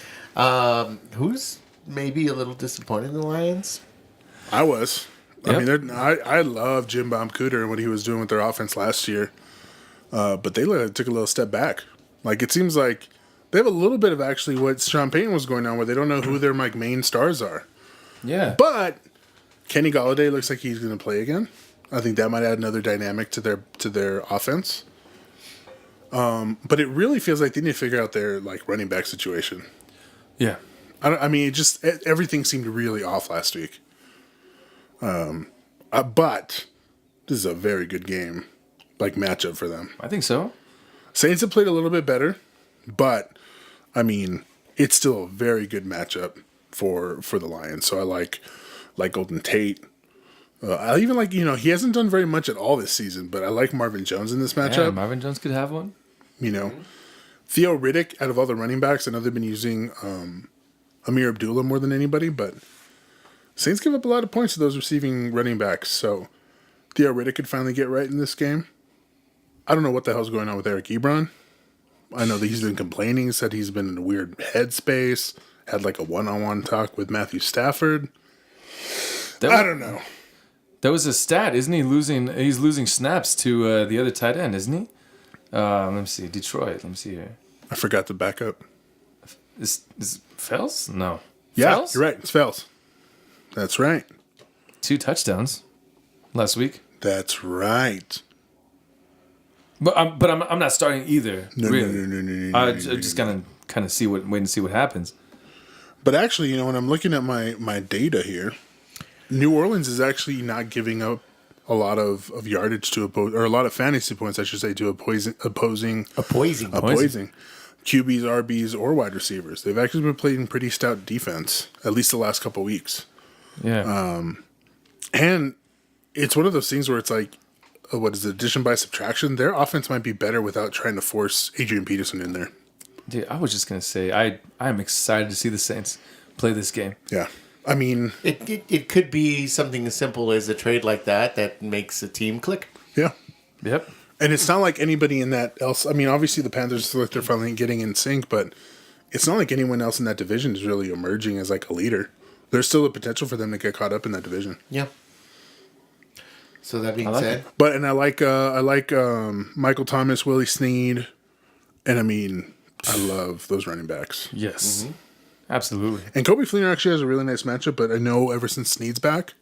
Who's maybe a little disappointed in the Lions? I was. I Yep. mean, I love Jim Baumkuter and what he was doing with their offense last year. But they took a little step back. Like, it seems like they have a little bit of actually what Sean Payton was going on, where they don't know who their main stars are. Yeah. But Kenny Golladay looks like he's going to play again. I think that might add another dynamic to their offense. But it really feels like they need to figure out their running back situation. Yeah. I mean, everything seemed really off last week. But this is a very good game, matchup for them. I think so. Saints have played a little bit better, but I mean, it's still a very good matchup for the Lions. So I like Golden Tate. I even he hasn't done very much at all this season, but I like Marvin Jones in this Yeah, matchup. Marvin Jones could have one. Theo Riddick, out of all the running backs, I know they've been using Amir Abdullah more than anybody, but Saints give up a lot of points to those receiving running backs. So Theo Riddick could finally get right in this game. I don't know what the hell's going on with Eric Ebron. I know that he's been complaining, said he's been in a weird headspace, had a one-on-one talk with Matthew Stafford. I don't know. There was a stat, isn't he? He's losing snaps to the other tight end, isn't he? Let me see. Detroit. Let me see here. I forgot the backup. Is Fells? No. Yeah, Fells? you're right. It's Fells. That's right. 2 touchdowns last week. That's right. But I'm not starting either. No, really. no. I just kind of wait and see what happens. But actually, when I'm looking at my data here, New Orleans is actually not giving up a lot of yardage to or a lot of fantasy points, I should say, to opposing QBs, RBs, or wide receivers. They've actually been playing pretty stout defense, at least the last couple weeks. Yeah. And it's one of those things where it's what is it, addition by subtraction? Their offense might be better without trying to force Adrian Peterson in there. Dude, I was just gonna say I'm excited to see the Saints play this game. Yeah. I mean, It could be something as simple as a trade like that makes a team click. yeah. Yep. And it's not like anybody in that else. I mean, obviously the Panthers look like they're finally getting in sync, but it's not like anyone else in that division is really emerging as a leader. There's still a potential for them to get caught up in that division. Yeah. So that being I like said, it. But and I like Michael Thomas, Willie Snead, and I mean I love those running backs. Yes. Absolutely. And Kobe Fleener actually has a really nice matchup, but I know ever since Snead's back,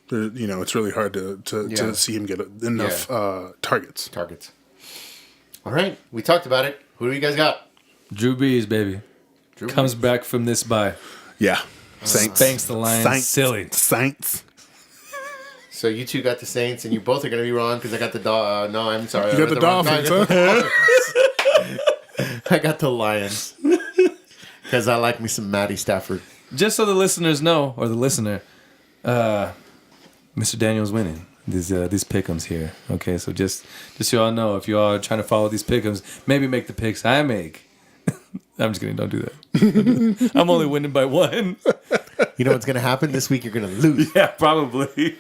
it's really hard to see him get enough targets. All right, we talked about it. Who do you guys got? Drew Brees, baby. Comes back from this bye. Yeah. Saints. Banks the Lions. Silly. Saints. So you two got the Saints, and you both are going to be wrong because I got the no, I'm sorry. You got the Dolphins, I got the Lions. Because I like me some Matty Stafford. Just so the listeners know, or the listener, Mr. Daniel's winning. these pick'ems here. Okay, so just so y'all know, if you all are trying to follow these pick'ems, maybe make the picks I make. I'm just kidding. Don't do that. I'm only winning by 1. You know what's going to happen this week? You're going to lose. Yeah, probably.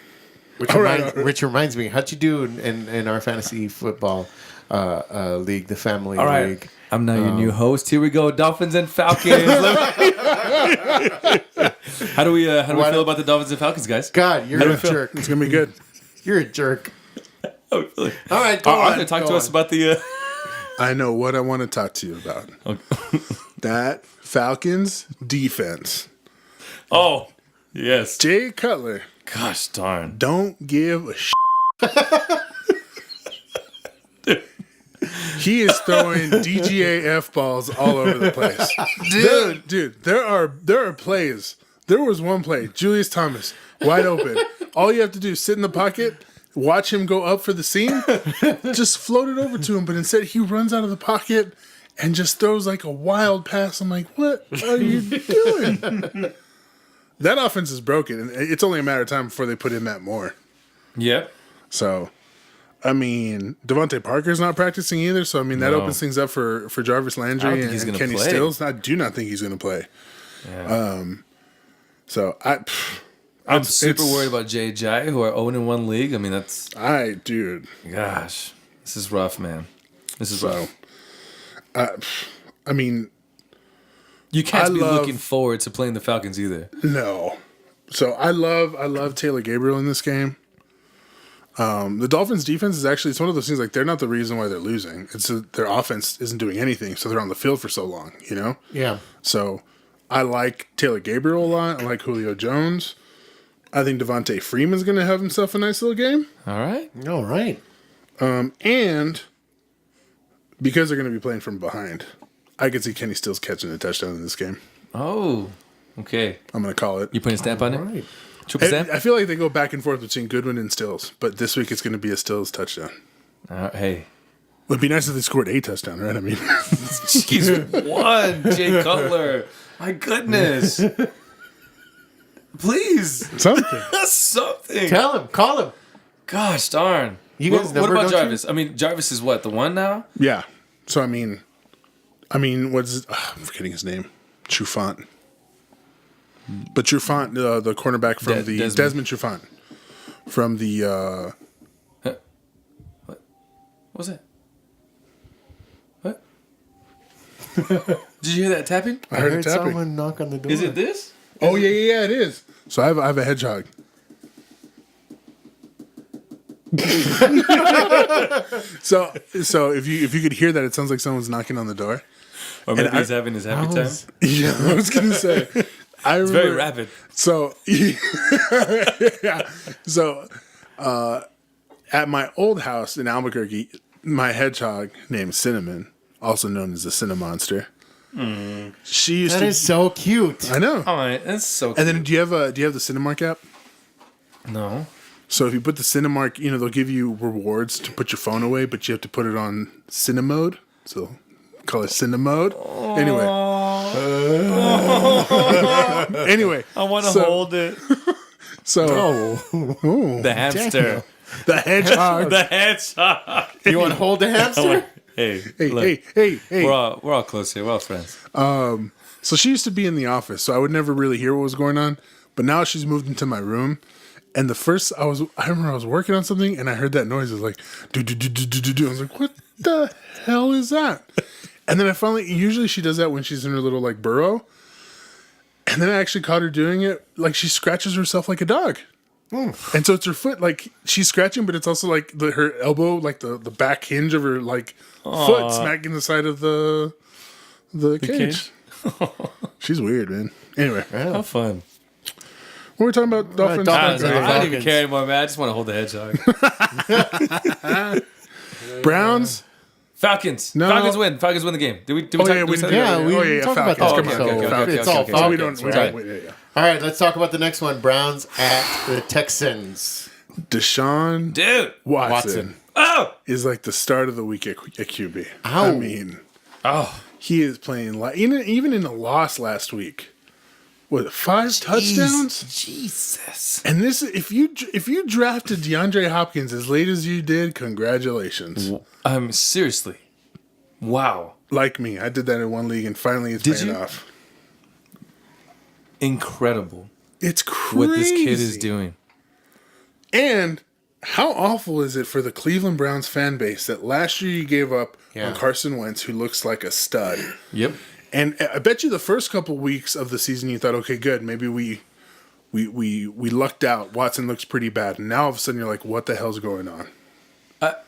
Which reminds me, how'd you do in our fantasy football league, the family All right. league? I'm now your new host. Here we go, Dolphins and Falcons. How do we feel about the Dolphins and Falcons, guys? God, you're a jerk. It's gonna be good. You're a jerk. How do we feel? All right, go on. Arthur, talk to us about the. I know what I want to talk to you about. That Falcons defense. Oh, yes. Jay Cutler. Gosh darn. Don't give a He is throwing DGAF balls all over the place. Dude, there are plays. There was one play, Julius Thomas, wide open. All you have to do is sit in the pocket, watch him go up for the seam, just float it over to him. But instead, he runs out of the pocket and just throws like a wild pass. I'm like, what are you doing? That offense is broken, and it's only a matter of time before they put in Matt Moore. Yep. So, I mean, Devontae Parker's not practicing either. So, I mean, that opens things up for Jarvis Landry and Kenny Stills. I do not think he's going to play. Yeah. So, I'm super worried about J.J., who are 0-1 league. I mean, that's... Dude. Gosh. This is rough, man. This is rough. I mean... You can't be looking forward to playing the Falcons either. No. So I love Taylor Gabriel in this game. The Dolphins' defense is actually, it's one of those things like they're not the reason why they're losing. It's their offense isn't doing anything, so they're on the field for so long, you know? Yeah. So I like Taylor Gabriel a lot. I like Julio Jones. I think Devontae Freeman's going to have himself a nice little game. All right. All right. And because they're going to be playing from behind, I could see Kenny Stills catching a touchdown in this game. Oh, okay. I'm going to call it. You putting a stamp on it? Right. Triple stamp? I feel like they go back and forth between Goodwin and Stills, but this week it's going to be a Stills touchdown. Hey. It'd be nice if they scored a touchdown, right? I mean, Jeez, one, Jay Cutler. My goodness. Please. something. Something. Tell him. Call him. Gosh darn. You guys What number, about don't Jarvis? I mean, Jarvis is what, the 1 now? Yeah. So I mean, what's I'm forgetting his name? Trufant. But Trufant, the cornerback from Desmond Trufant from the. What was that? What? Did you hear that tapping? I heard heard tapping. someone knock on the door. Is it this? Oh yeah, it is. So I have a hedgehog. so if you could hear that, it sounds like someone's knocking on the door. Or maybe he's having his happy time. Yeah, I was gonna say. It's very rapid. So yeah, so at my old house in Albuquerque, my hedgehog named Cinnamon, also known as the Cinemonster, she used That to. is so cute. I know. All right, that's so cute. And then do you have the Cinemark app? No. So if you put the Cinemark, they'll give you rewards to put your phone away, but you have to put it on Cinemode. So call it Cinemode. Anyway, I want to hold it. So The hamster. the hedgehog. The hedgehog. You want to hold the hamster? Hey, Hey, look, hey. We're all close here. We're all friends. So she used to be in the office, so I would never really hear what was going on. But now she's moved into my room. And I remember I was working on something and I heard that noise. It was like, do. I was like, what the hell is that? And then usually she does that when she's in her little like burrow. And then I actually caught her doing it. Like she scratches herself like a dog. And so it's her foot, like she's scratching, but it's also like her elbow, like the back hinge of her like foot smacking the side of the cage. She's weird, man. Anyway, How fun. what were we talking about? Dolphins. Dolphins. I don't even care anymore, man. I just want to hold the hedgehog. Browns. Falcons. No. Falcons win. Falcons win the game. Did we talk yeah, about we that? talked about Falcons. that. Come on, So Falcons. it's all okay. Falcons. We don't. Right. All right, let's talk about the next one. Browns at the Texans. Deshaun Dude. Watson Oh. is like the start of the week at QB. Ow. I mean, Oh. he is playing like even in the loss last week 5 touchdowns? Jesus. And this, if you drafted DeAndre Hopkins as late as you did, congratulations. Seriously. Wow. Like me, I did that in one league, and finally it's paying off. Incredible. It's crazy what this kid is doing. And how awful is it for the Cleveland Browns fan base that last year you gave up on Carson Wentz, who looks like a stud? Yep. And I bet you the first couple weeks of the season you thought, okay, good, maybe we lucked out. Watson looks pretty bad. And now all of a sudden you're like, what the hell's going on?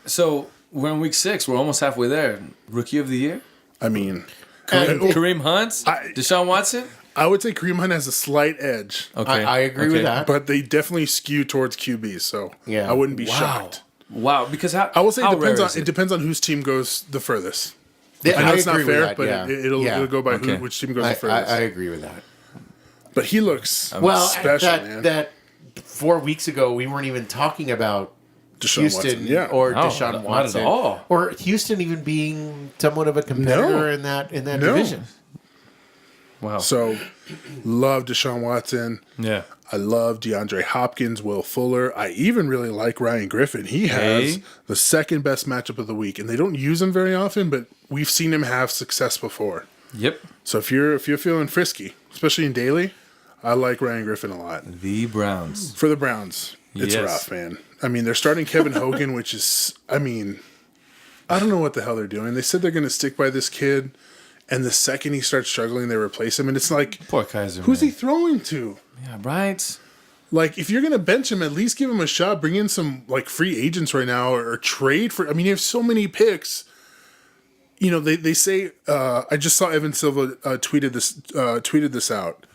So we're in week 6. We're almost halfway there. Rookie of the year? I mean, Kareem Hunt? Deshaun Watson? I would say Kareem Hunt has a slight edge. Okay. I agree with that. But they definitely skew towards QBs, so I wouldn't be shocked. Wow, because I will say it depends on whose team goes the furthest. Yeah, I know it's not agree with fair, that, but it'll go by which team goes the furthest. I agree with that. But he looks special, man. That 4 weeks ago, we weren't even talking about Deshaun Houston Watson, or Deshaun Watson. Not at all. Or Houston even being somewhat of a competitor in that division. Wow. So, love Deshaun Watson. Yeah. I love DeAndre Hopkins, Will Fuller. I even really like Ryan Griffin. He has the second best matchup of the week, and they don't use him very often, but we've seen him have success before. Yep. So if you're feeling frisky, especially in daily, I like Ryan Griffin a lot. The Browns. For the Browns, it's rough, man. I mean, they're starting Kevin Hogan, which is, I don't know what the hell they're doing. They said they're going to stick by this kid, and the second he starts struggling, they replace him. And it's like, Poor Kaiser. who's he throwing to? Yeah, right. Like, if you're going to bench him, at least give him a shot. Bring in some, like, free agents right now or trade for... I mean, you have so many picks. You know, they say... I just saw Evan Silva tweeted this out.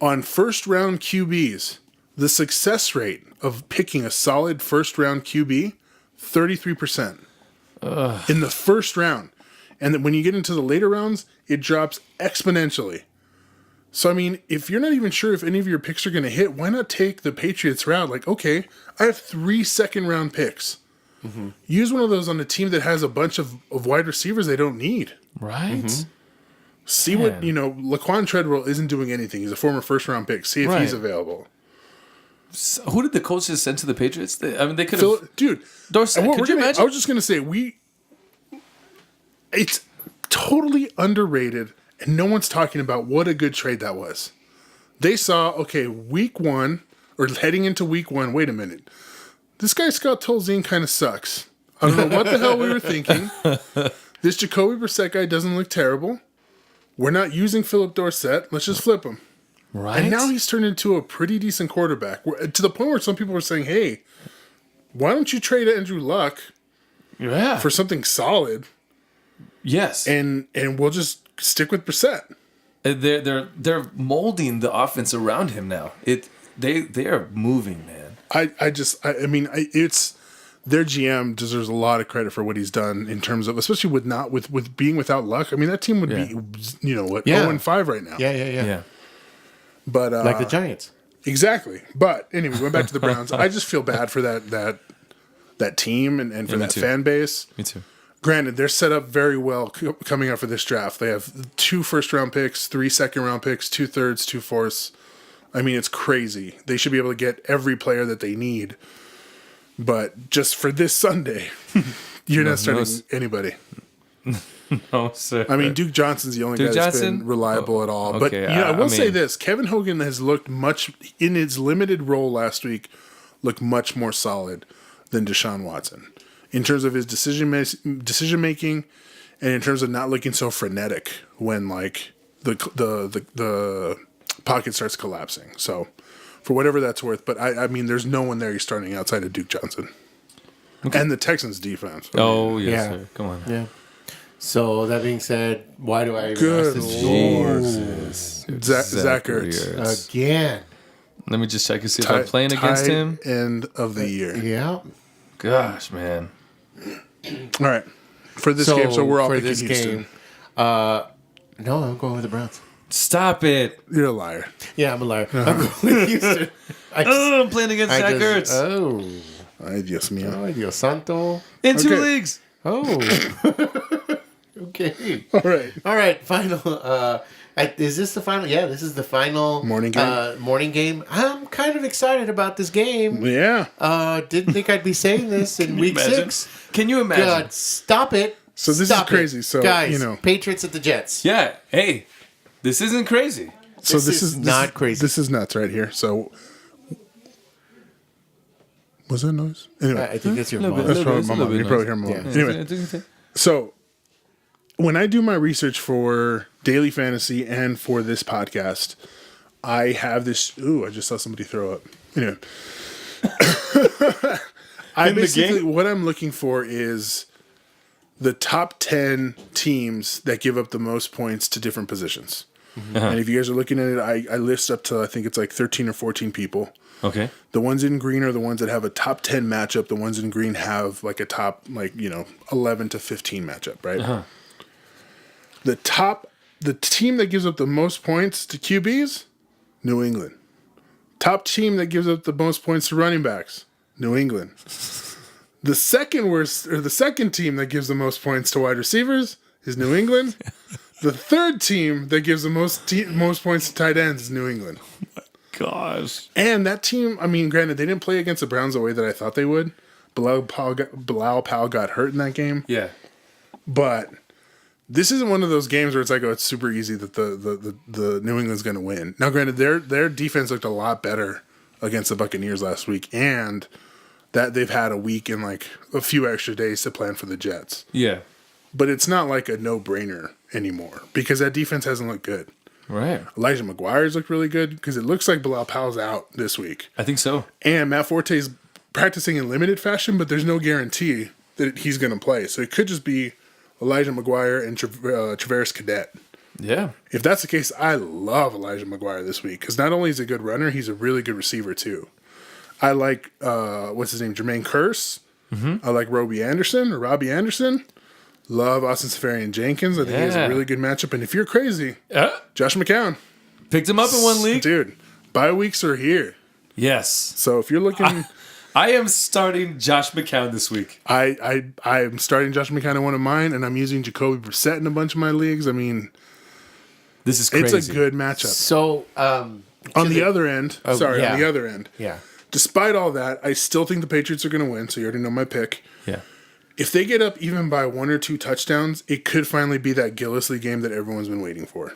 On first-round QBs, the success rate of picking a solid first-round QB, 33%. In the first round. And then when you get into the later rounds, it drops exponentially. So, I mean, if you're not even sure if any of your picks are going to hit, why not take the Patriots route? Like, okay, I have 3 second-round picks. Mm-hmm. Use one of those on a team that has a bunch of wide receivers they don't need. Right. Mm-hmm. See what, Laquan Treadwell isn't doing anything. He's a former first-round pick. See if he's available. So who did the coaches send to the Patriots? They could have... Dude. Dorsett, could you imagine? I was just going to say, it's totally underrated, and no one's talking about what a good trade that was. They saw, okay, week 1, or heading into week 1, wait a minute. This guy Scott Tolzien kind of sucks. I don't know what the hell we were thinking. This Jacoby Brissett guy doesn't look terrible. We're not using Philip Dorsett. Let's just flip him. Right. And now he's turned into a pretty decent quarterback. To the point where some people were saying, hey, why don't you trade Andrew Luck for something solid? Yes. And we'll just stick with Brissett. They're molding the offense around him now. They are moving, man. It's their GM deserves a lot of credit for what he's done in terms of, especially with being without Luck. I mean, that team would be 0-5 right now. Yeah. But like the Giants. Exactly. But anyway, going back to the Browns, I just feel bad for that team and for that fan base. Me too. Granted, they're set up very well coming up for this draft. They have 2 first-round picks, 3 second-round picks, 2 thirds, 2 fourths. I mean, it's crazy. They should be able to get every player that they need. But just for this Sunday, you're not starting anybody. No, sir. I mean, Duke Johnson's the only guy that's been reliable at all. But I will say this. Kevin Hogan has looked much, in his limited role last week, looked much more solid than Deshaun Watson. In terms of his decision making, and in terms of not looking so frenetic when like the pocket starts collapsing. So, for whatever that's worth, but I mean, there's no one there you're starting outside of Duke Johnson and the Texans defense. Sir. Come on. Yeah. So that being said, why do I even Good ask this? Lord. Zach Ertz. Again. Let me just check and see if I'm playing against him. End of the year. Yeah. Gosh, man. All right. For this game, so we're all picking Houston. Game. No, I'm going with the Browns. Stop it. You're a liar. Yeah, I'm a liar. I'm going with Houston. I'm playing against Zach Ertz. Oh. Ay, Dios mío. Ay, Dios santo. In 2 leagues. Oh. Okay. All right. Final Is this the final? Yeah, this is the final Morning game? Morning game. I'm kind of excited about this game. Yeah. Didn't think I'd be saying this in week imagine? 6. Can you imagine? God, stop it. So this Stop is crazy. it. So, guys, you know. Patriots at the Jets. Yeah. Hey, this isn't crazy. So This is not crazy. This is nuts right here. So, was that noise? Anyway, I think that's your Little mom. bit. that's probably my a little mom. bit You're probably noise. hearing my mom. Yeah. Anyway, so when I do my research for Daily Fantasy and for this podcast, I have this. Ooh, I just saw somebody throw up. Anyway, what I'm looking for is the top 10 teams that give up the most points to different positions. And if you guys are looking at it, I list up to, I think it's like 13 or 14 people. Okay. The ones in green are the ones that have a top 10 matchup. The ones in green have like a top, 11 to 15 matchup, right? The team that gives up the most points to QBs, New England. Top team that gives up the most points to running backs, New England. The second team that gives the most points to wide receivers is New England. The third team that gives the most points to tight ends is New England. Gosh. And that team, I mean, granted, they didn't play against the Browns the way that I thought they would. Bilal Powell got hurt in that game. Yeah. But this isn't one of those games where it's like, oh, it's super easy that the New England's going to win. Now, granted, their defense looked a lot better against the Buccaneers last week, and that they've had a week and like a few extra days to plan for the Jets. Yeah. But it's not like a no-brainer anymore because that defense hasn't looked good. Right. Elijah McGuire's looked really good because it looks like Bilal Powell's out this week. I think so. And Matt Forte's practicing in limited fashion, but there's no guarantee that he's going to play. So it could just be Elijah McGuire and Traveris Cadet. Yeah. If that's the case, I love Elijah McGuire this week because not only is he a good runner, he's a really good receiver too. I like, what's his name, Jermaine Kearse. I like Robbie Anderson. Love Austin Seferian-Jenkins. I think he has a really good matchup. And if you're crazy, Josh McCown. Picked him up in one league. Dude, bye weeks are here. Yes. So if you're looking... I am starting Josh McCown this week. I am starting Josh McCown in one of mine, and I'm using Jacoby Brissett in a bunch of my leagues. I mean... This is crazy. It's a good matchup. So, on the other end... on the other end. Yeah. Despite all that, I still think the Patriots are going to win, so you already know my pick. Yeah. If they get up even by 1 or 2 touchdowns, it could finally be that Gillislee game that everyone's been waiting for.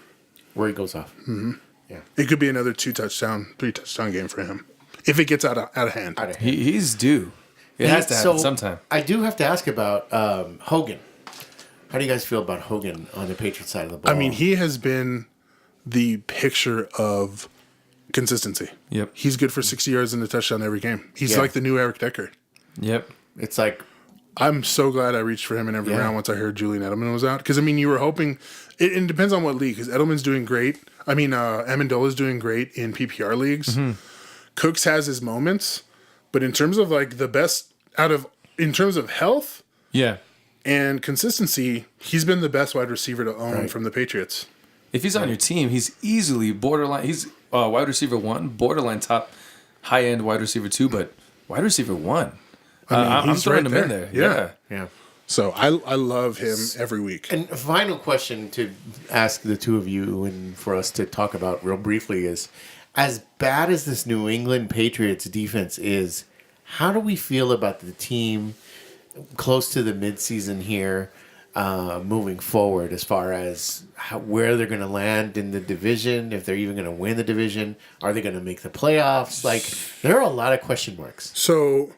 Where he goes off. Mm-hmm. Yeah. It could be another 3-touchdown game for him. If it gets out of hand. He's due. It has to happen sometime. I do have to ask about Hogan. How do you guys feel about Hogan on the Patriots side of the ball? I mean, he has been the picture of consistency. Yep. He's good for 60 yards and a touchdown every game. He's like the new Eric Decker. Yep. It's like... I'm so glad I reached for him in every round once I heard Julian Edelman was out. Because, I mean, you were hoping... It depends on what league, because Edelman's doing great. I mean, Amendola's doing great in PPR leagues. Mm-hmm. Cooks has his moments. But in terms of, like, the best in terms of health and consistency, he's been the best wide receiver to own from the Patriots. If he's on your team, he's easily borderline... He's wide receiver 1, borderline top high-end wide receiver 2, but wide receiver 1... I mean, I'm throwing him in there. Yeah. So I love him every week. And a final question to ask the two of you and for us to talk about real briefly is, as bad as this New England Patriots defense is, how do we feel about the team close to the midseason here moving forward as far as where they're going to land in the division, if they're even going to win the division, are they going to make the playoffs? Like, there are a lot of question marks. So...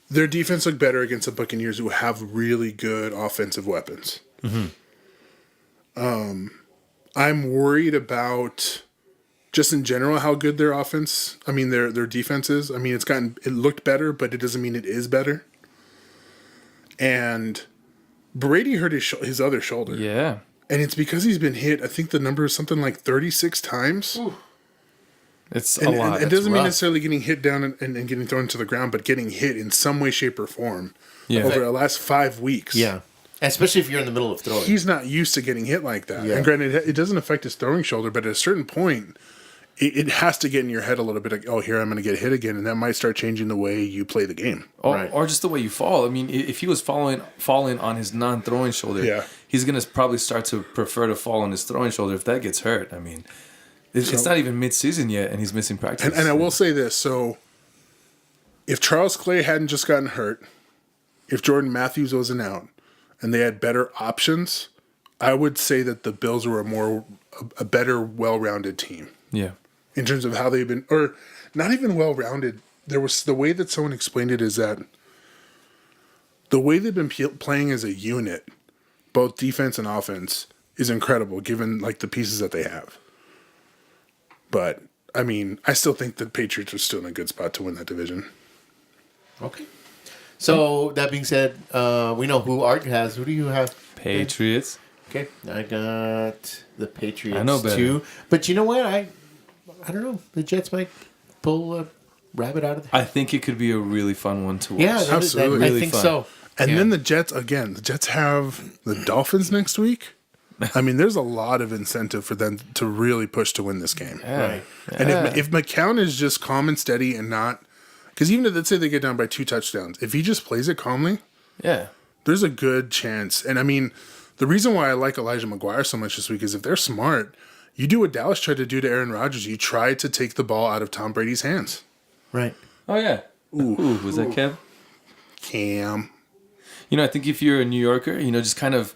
Their defense looked better against the Buccaneers, who have really good offensive weapons. Mm-hmm. I'm worried about just in general how good their offense. I mean, their defense is. I mean, it looked better, but it doesn't mean it is better. And Brady hurt his other shoulder. Yeah, and it's because he's been hit. I think the number is something like 36 times. Ooh. It's a lot. It doesn't mean necessarily getting hit down and getting thrown to the ground, but getting hit in some way, shape, or form over the last 5 weeks. Yeah. Especially if you're in the middle of throwing. He's not used to getting hit like that. Yeah. And granted, it doesn't affect his throwing shoulder, but at a certain point, it has to get in your head a little bit like, oh, here, I'm going to get hit again. And that might start changing the way you play the game. Or just the way you fall. I mean, if he was falling on his non-throwing shoulder, he's going to probably start to prefer to fall on his throwing shoulder if that gets hurt. I mean, it's not even mid-season yet, and he's missing practice. And I will say this. So if Charles Clay hadn't just gotten hurt, if Jordan Matthews wasn't out, and they had better options, I would say that the Bills were a better, well-rounded team. Yeah. In terms of how they've been, or not even well-rounded. There was the way that someone explained it is that the way they've been playing as a unit, both defense and offense, is incredible given like the pieces that they have. But I mean, I still think the Patriots are still in a good spot to win that division. Okay. So that being said, we know who Art has. Who do you have? Patriots. Okay, I got the Patriots I know better. too. But you know what? I don't know. The Jets might pull a rabbit out of the I think it could be a really fun one to watch. Yeah, Absolutely. I Really think fun. so. And Yeah. then the Jets have the Dolphins next week. I mean, there's a lot of incentive for them to really push to win this game. Yeah. Right. And if McCown is just calm and steady and not, because even if let's say they get down by 2 touchdowns, if he just plays it calmly, Yeah. there's a good chance. And I mean, the reason why I like Elijah McGuire so much this week is if they're smart, you do what Dallas tried to do to Aaron Rodgers. You try to take the ball out of Tom Brady's hands. Right. Oh, yeah. Ooh, was that Kev? Cam. You know, I think if you're a New Yorker, just kind of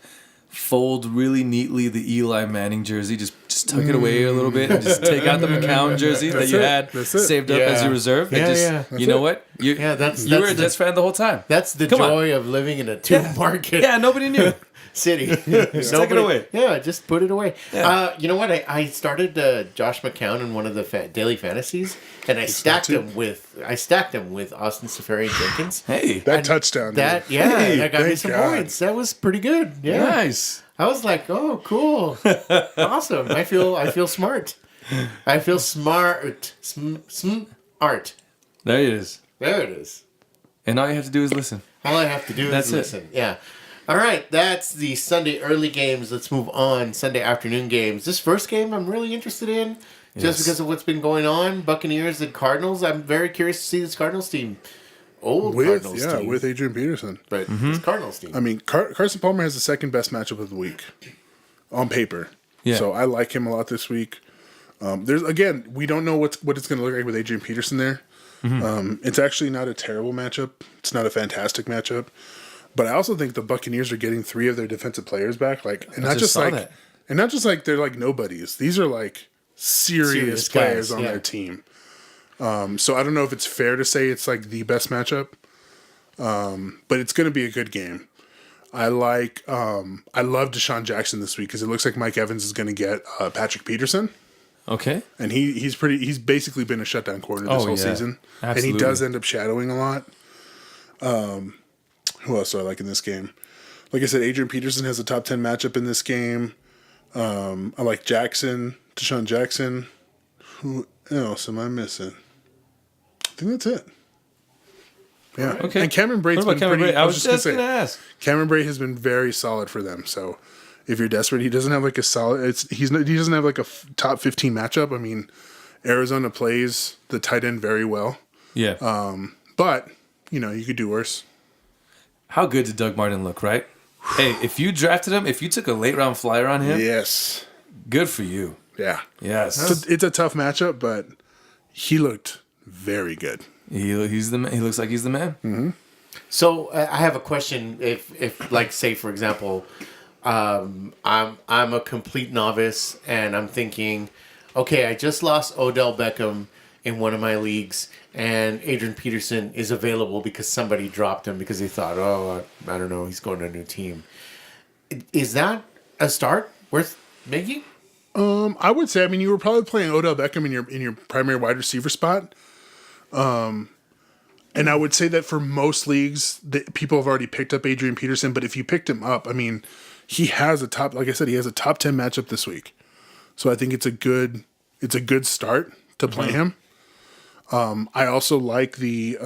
fold really neatly the Eli Manning jersey, just tuck it away a little bit, and just take out the McCown jersey that you had That's it. saved up as your reserve. Yeah, and just, yeah. you know what? You Yeah, that's were a the- Jets fan the whole time. That's the Come on. joy of living in a two-market Yeah, nobody knew. city. Just take it away. Yeah, just put it away. Yeah. You know what? I started Josh McCown in one of the daily fantasies, and I stacked him with Austin Safari Jenkins. Hey, That touchdown. That dude. that got me thank some God. points. That was pretty good. Yeah. nice. I was like, oh, cool, awesome. I feel smart. I feel smart. Smart. There it is. There it is. And all you have to do is listen. All I have to do That's is it. listen. Yeah. All right. That's the Sunday early games. Let's move on. Sunday afternoon games. This first game I'm really interested in just Yes. because of what's been going on. Buccaneers and Cardinals. I'm very curious to see this Cardinals team. Cardinals team. With Adrian Peterson. But this Cardinals team. I mean, Carson Palmer has the second best matchup of the week on paper. Yeah. So I like him a lot this week. We don't know what it's going to look like with Adrian Peterson there. It's actually not a terrible matchup. It's not a fantastic matchup. But I also think the Buccaneers are getting 3 of their defensive players back. And not just like they're like nobodies. These are like serious players guys, on yeah. their team. So I don't know if it's fair to say it's like the best matchup. But it's going to be a good game. I love Deshaun Jackson this week because it looks like Mike Evans is going to get Patrick Peterson. Okay. And he's basically been a shutdown corner this whole season. Absolutely. And he does end up shadowing a lot. Who else do I like in this game? Like I said, Adrian Peterson has a top 10 matchup in this game. I like Deshaun Jackson. Who else am I missing? I think that's it. Yeah. Okay. And Cameron Brate's What about been Cameron pretty. Brate? I was just going to ask. Cameron Brate has been very solid for them. So if you're desperate, he doesn't have like a solid. He doesn't have like a top 15 matchup. I mean, Arizona plays the tight end very well, Yeah. but you could do worse. How good did Doug Martin look, right? Hey, if you drafted him, if you took a late round flyer on him, Yes. good for you. Yeah. Yes. It's a tough matchup, but he looked very good. He looks like he's the man. Mm-hmm. So I have a question. If like, say for example, I'm a complete novice and I'm thinking, okay, I just lost Odell Beckham in one of my leagues, and Adrian Peterson is available because somebody dropped him because they thought, I don't know, he's going to a new team. Is that a start worth making? I would say. I mean, you were probably playing Odell Beckham in your primary wide receiver spot. And I would say that for most leagues, people have already picked up Adrian Peterson. But if you picked him up, I mean, he has a top 10 matchup this week. So I think it's a good start to play him. I also like the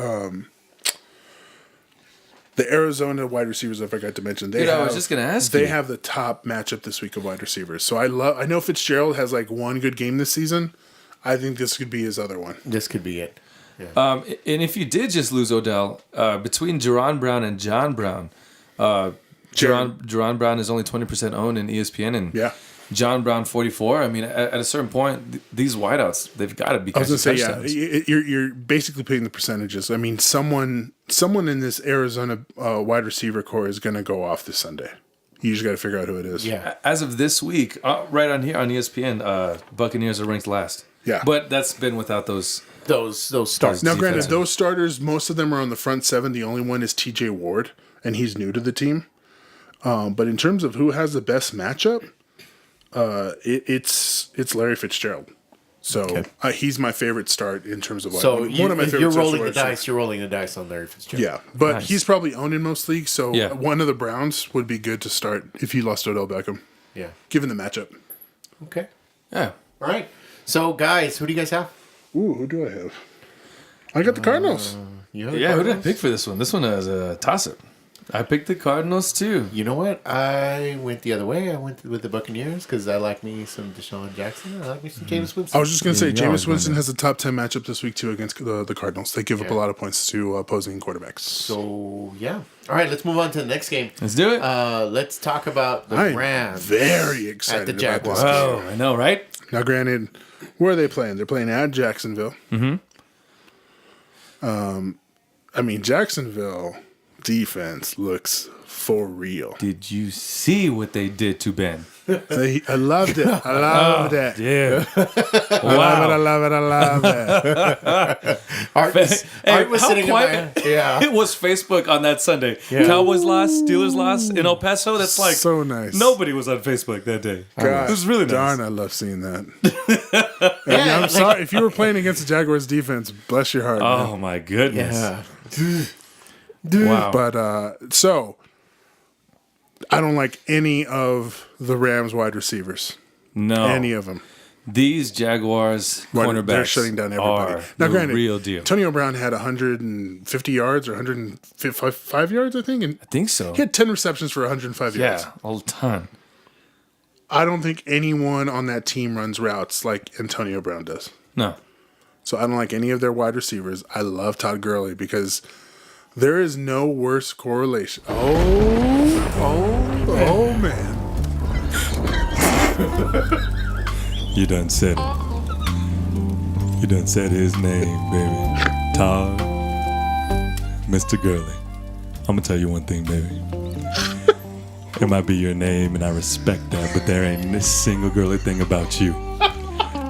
Arizona wide receivers. I forgot to mention. I was just gonna ask They you. have the top matchup this week of wide receivers. So I know Fitzgerald has like one good game this season. I think this could be his other one. This could be it. And if you did just lose Odell, between Jerron Brown and John Brown, Jerron Brown is only 20% owned in ESPN, and Yeah. John Brown 44. I mean, at a certain point, these wideouts, they've got to be. I was going to say, touchdowns. you're basically putting the percentages. I mean, someone in this Arizona wide receiver core is going to go off this Sunday. You just got to figure out who it is. Yeah. As of this week, right on here on ESPN, Buccaneers are ranked last. Yeah. But that's been without those starts. Now, granted, defense. those starters, most of them are on the front seven. The only one is TJ Ward, and he's new to the team. But in terms of who has the best matchup, it's Larry Fitzgerald. So he's my favorite start in terms of So one of my if favorite. you're starts rolling to the watch. dice, you're rolling the dice on Larry Fitzgerald. Yeah, but Nice. he's probably owned in most leagues. So Yeah. one of the Browns would be good to start if you lost Odell Beckham, Yeah. given the matchup. Okay. Yeah. All right. So, guys, who do you guys have? Ooh, who do I have? I got the Cardinals. You have the Yeah, who did I Cardinals? pick for this one? This one is a toss-up. I picked the Cardinals, too. You know what? I went the other way. I went with the Buccaneers because I like me some Deshaun Jackson. I like me some Jameis Winston. I was just going to say, Yeah, Jameis always Winston wonder. has a top 10 matchup this week, too, against the Cardinals. They give up a lot of points to opposing quarterbacks. So, yeah. All right, let's move on to the next game. Let's do it. Let's talk about the I'm Rams. very excited at the about this Jaguars. game. Oh, I know, right? Now, granted, where are they playing? They're playing at Jacksonville. Mm-hmm. I mean, Jacksonville defense looks for real. Did you see what they did to Ben? I loved it. I loved it. Yeah. I love it. Art was, Art was how sitting quiet- in my... Yeah. It was Facebook on that Sunday. Cowboys lost, Steelers lost in El Paso. That's like So nice. nobody was on Facebook that day. God, It was really nice. darn, I love seeing that. And I'm sorry if you were playing against the Jaguars defense. Bless your heart. Oh man. my goodness! Yeah. Wow. But so I don't like any of the Rams wide receivers. No, Any of them. these Jaguars cornerbacks They're shutting down everybody. are Now, the granted, real deal. Antonio Brown had 150 yards or 105 yards, I think, and I think so. he had 10 receptions for 105 yards. Yeah, a ton. I don't think anyone on that team runs routes like Antonio Brown does. No, So I don't like any of their wide receivers. I love Todd Gurley because there is no worse correlation. Oh, man. you done said it. You done said his name, baby. Todd, Mr. Gurley. I'm gonna tell you one thing, baby. It might be your name, and I respect that, but there ain't a single girly thing about you.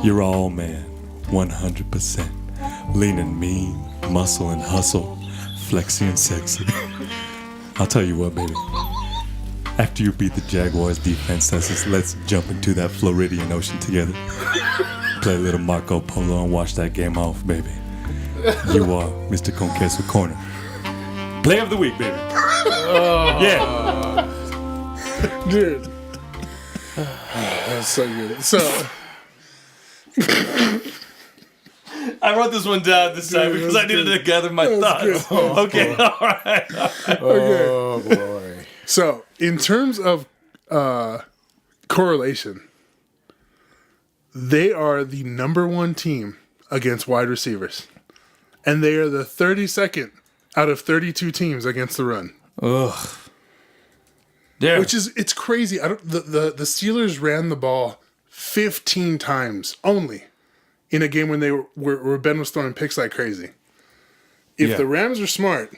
You're all man, 100%. Lean and mean, muscle and hustle, flexy and sexy. I'll tell you what, baby. After you beat the Jaguars defense, let's jump into that Floridian Ocean together. Play a little Marco Polo and watch that game off, baby. You are Mr. Conqueso Corner. Player of the week, baby. Yeah. Dude. That's so good. So, I wrote this one down this time because I needed to gather my thoughts. Okay, all right. Oh, boy. so in terms of correlation, they are the number one team against wide receivers. And they are the 32nd out of 32 teams against the run. Ugh. Yeah. Which is, it's crazy. The Steelers ran the ball 15 times only in a game when they where Ben was throwing picks like crazy. If the Rams are smart,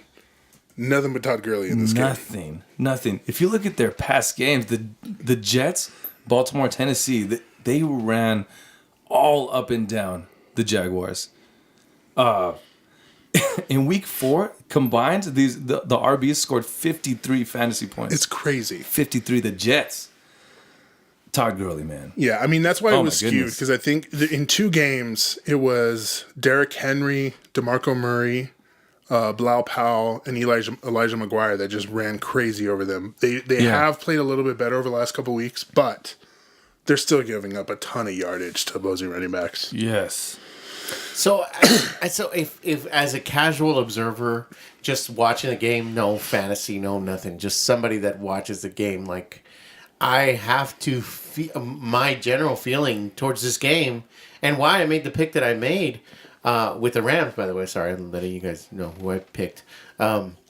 nothing but Todd Gurley in this game. Nothing. If you look at their past games, the Jets, Baltimore, Tennessee, they ran all up and down the Jaguars. In week 4, combined, the RBs scored 53 fantasy points. It's crazy. 53, the Jets. Todd Gurley, man. Yeah, I mean, that's why Oh, it my was skewed, goodness. because I think in 2 games, it was Derrick Henry, DeMarco Murray, Blau Powell, and Elijah McGuire that just ran crazy over them. They have played a little bit better over the last couple weeks, but they're still giving up a ton of yardage to opposing running backs. Yes. So if as a casual observer, just watching the game, no fantasy, no nothing, just somebody that watches the game, like I have to feel my general feeling towards this game and why I made the pick that I made with the Rams. By the way, sorry, I'm letting you guys know who I picked.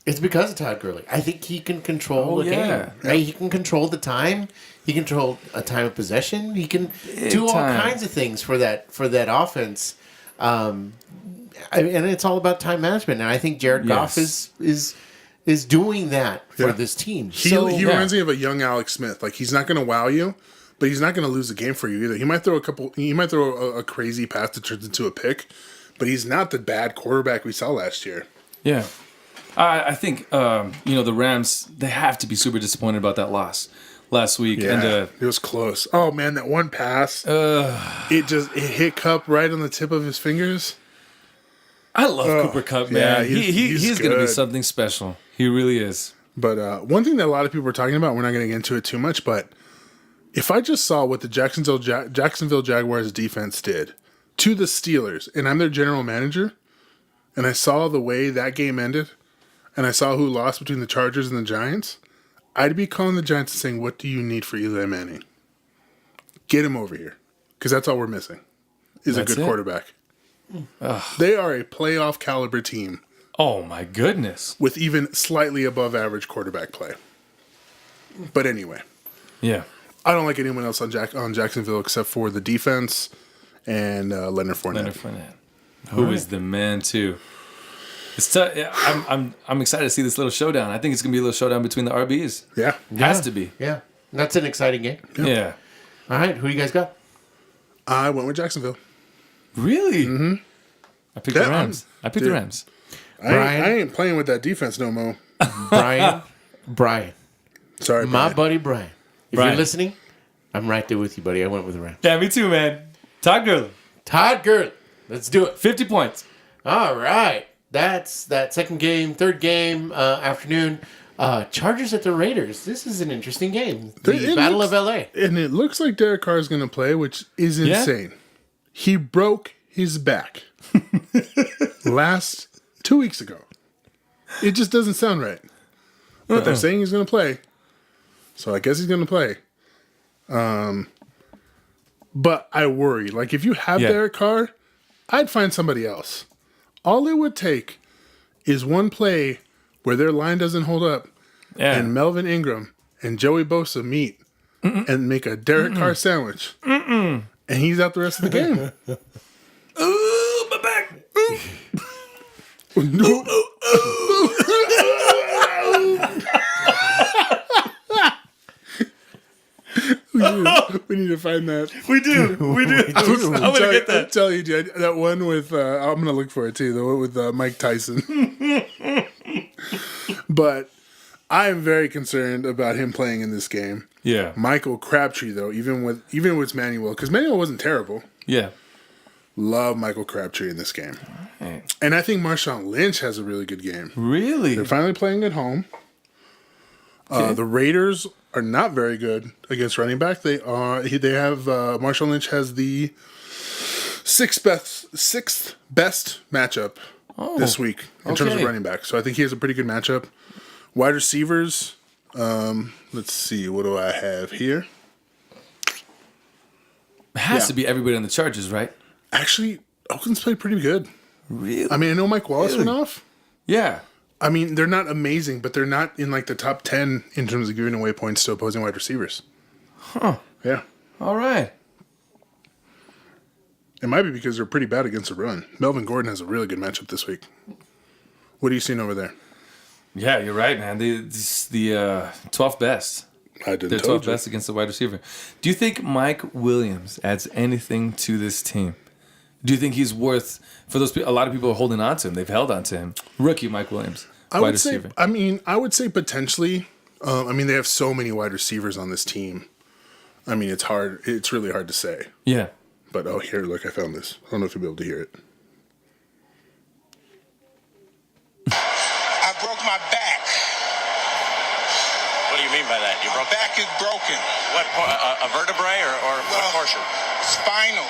It's because of Todd Gurley. I think he can control the game. Right? He can control the time. He can control a time of possession. He can do all kinds of things for that offense. And it's all about time management. And I think Jared Goff is doing that for this team. He reminds me of a young Alex Smith. Like, he's not going to wow you, but he's not going to lose the game for you either. He might throw a crazy pass that turns into a pick, but he's not the bad quarterback we saw last year. Yeah. I think, the Rams, they have to be super disappointed about that loss last week. Yeah, and it was close. Oh, man, that one pass, it hit Kupp right on the tip of his fingers. I love Cooper Kupp, man. Yeah, he's going to be something special. He really is. But one thing that a lot of people are talking about, we're not going to get into it too much, but if I just saw what the Jacksonville Jaguars defense did to the Steelers, and I'm their general manager, and I saw the way that game ended, and I saw who lost between the Chargers and the Giants, I'd be calling the Giants and saying, what do you need for Eli Manning? Get him over here. Because that's all we're missing, is a good quarterback. They are a playoff caliber team. Oh, my goodness. With even slightly above average quarterback play. But anyway. Yeah. I don't like anyone else on Jacksonville except for the defense and Leonard Fournette. Who is the man, too. It's tough. I'm excited to see this little showdown. I think it's gonna be a little showdown between the RBs. Yeah, has to be. Yeah, that's an exciting game. Yeah. All right, who do you guys got? I went with Jacksonville. Really? Mm-hmm. I picked the Rams. The Rams. I ain't playing with that defense no more. Brian. Sorry, my buddy Brian. If you're listening, I'm right there with you, buddy. I went with the Rams. Yeah, me too, man. Todd Gurley. Let's do it. 50 points. All right. That's that third game, afternoon. Chargers at the Raiders. This is an interesting game. The Battle of LA. And it looks like Derek Carr is going to play, which is insane. Yeah. He broke his back 2 weeks ago. It just doesn't sound right. But they're saying he's going to play. So I guess he's going to play. But I worry. Like, if you have Derek Carr, I'd find somebody else. All it would take is one play where their line doesn't hold up and Melvin Ingram and Joey Bosa meet and make a Derek Carr sandwich. And he's out the rest of the game. Ooh, my back. Ooh. We need to find that. We do. I'm going to get that. I'll tell you, dude, that one with, I'm going to look for it too, the one with Mike Tyson. But I am very concerned about him playing in this game. Yeah. Michael Crabtree, though, even with Manuel, because Manuel wasn't terrible. Yeah. Love Michael Crabtree in this game. Right. And I think Marshawn Lynch has a really good game. Really? They're finally playing at home. Okay. The Raiders are not very good against running back. They have Marshawn Lynch has the sixth best matchup this week in terms of running back. So I think he has a pretty good matchup. Wide receivers, let's see, what do I have here? It has to be everybody on the Chargers, right? Actually, Oakland's played pretty good. Really? I mean, I know Mike Wallace went off. Yeah. I mean, they're not amazing, but they're not in like the top 10 in terms of giving away points to opposing wide receivers. Huh. Yeah. All right. It might be because they're pretty bad against the run. Melvin Gordon has a really good matchup this week. What are you seeing over there? Yeah, you're right, man. The 12th best. I didn't. They're 12th best against the wide receiver. Do you think Mike Williams adds anything to this team? Do you think he's worth, for those people, a lot of people are holding on to him. They've held on to him. Rookie Mike Williams, wide receiver. I would say potentially. They have so many wide receivers on this team. I mean, it's hard. It's really hard to say. Yeah. But, here, look, I found this. I don't know if you'll be able to hear it. I broke my back. What do you mean by that? You broke back is broken. What, a vertebrae or what portion? Spinal.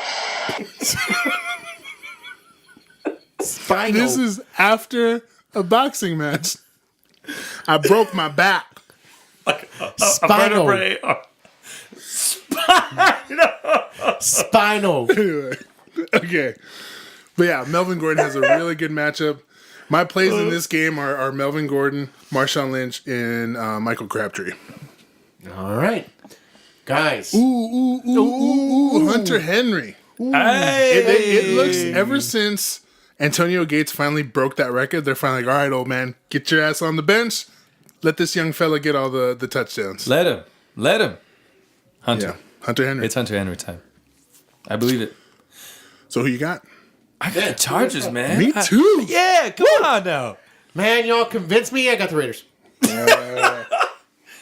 Spinal. This is after a boxing match. I broke my back. Spinal. Spinal. Anyway, okay. But yeah, Melvin Gordon has a really good matchup. My plays in this game are Melvin Gordon, Marshawn Lynch, and Michael Crabtree. All right. Guys. Ooh, Hunter Henry. It looks, ever since Antonio Gates finally broke that record, they're finally like, all right, old man, get your ass on the bench. Let this young fella get all the touchdowns. Let him. Hunter. Yeah, Hunter Henry. It's Hunter Henry time. I believe it. So who you got? I got the Chargers, man. Me too. Yeah, come on now. Man, y'all convinced me. I got the Raiders.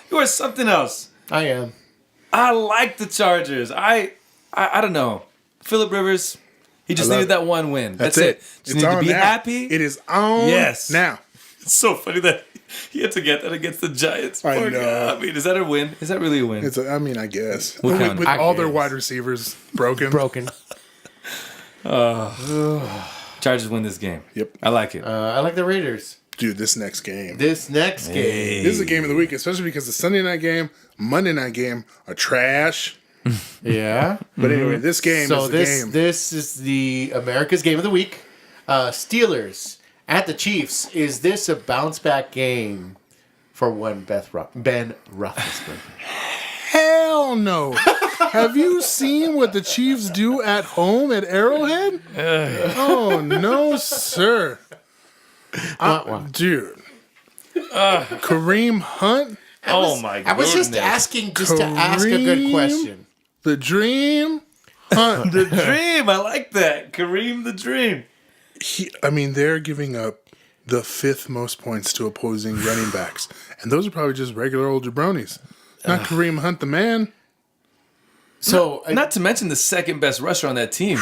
You are something else. I am. I like the Chargers. I don't know. Phillip Rivers, he just needed that one win. That's it. Just need to be happy. It is on now. It's so funny that he had to get that against the Giants. I Poor know. guy. I mean, is that a win? Is that really a win? I guess. We'll count With it. all their wide receivers broken. Chargers win this game. Yep. I like it. I like the Raiders. Dude, this next game. This next game. This is a game of the week, especially because the Sunday night game, Monday night game are trash. Yeah. But anyway, this game So is the game. this is the America's Game of the Week. Steelers at the Chiefs. Is this a bounce back game for one Ben Roethlisberger? Hell no. Have you seen what the Chiefs do at home at Arrowhead? Oh, no, sir. Dude. Kareem Hunt, my god. I was just asking to ask a good question. the Dream Hunt. The Dream. I like that. Kareem the Dream. They're giving up the 5th most points to opposing running backs. And those are probably just regular old jabronis. Not Kareem Hunt, the man. So Not to mention the second best rusher on that team,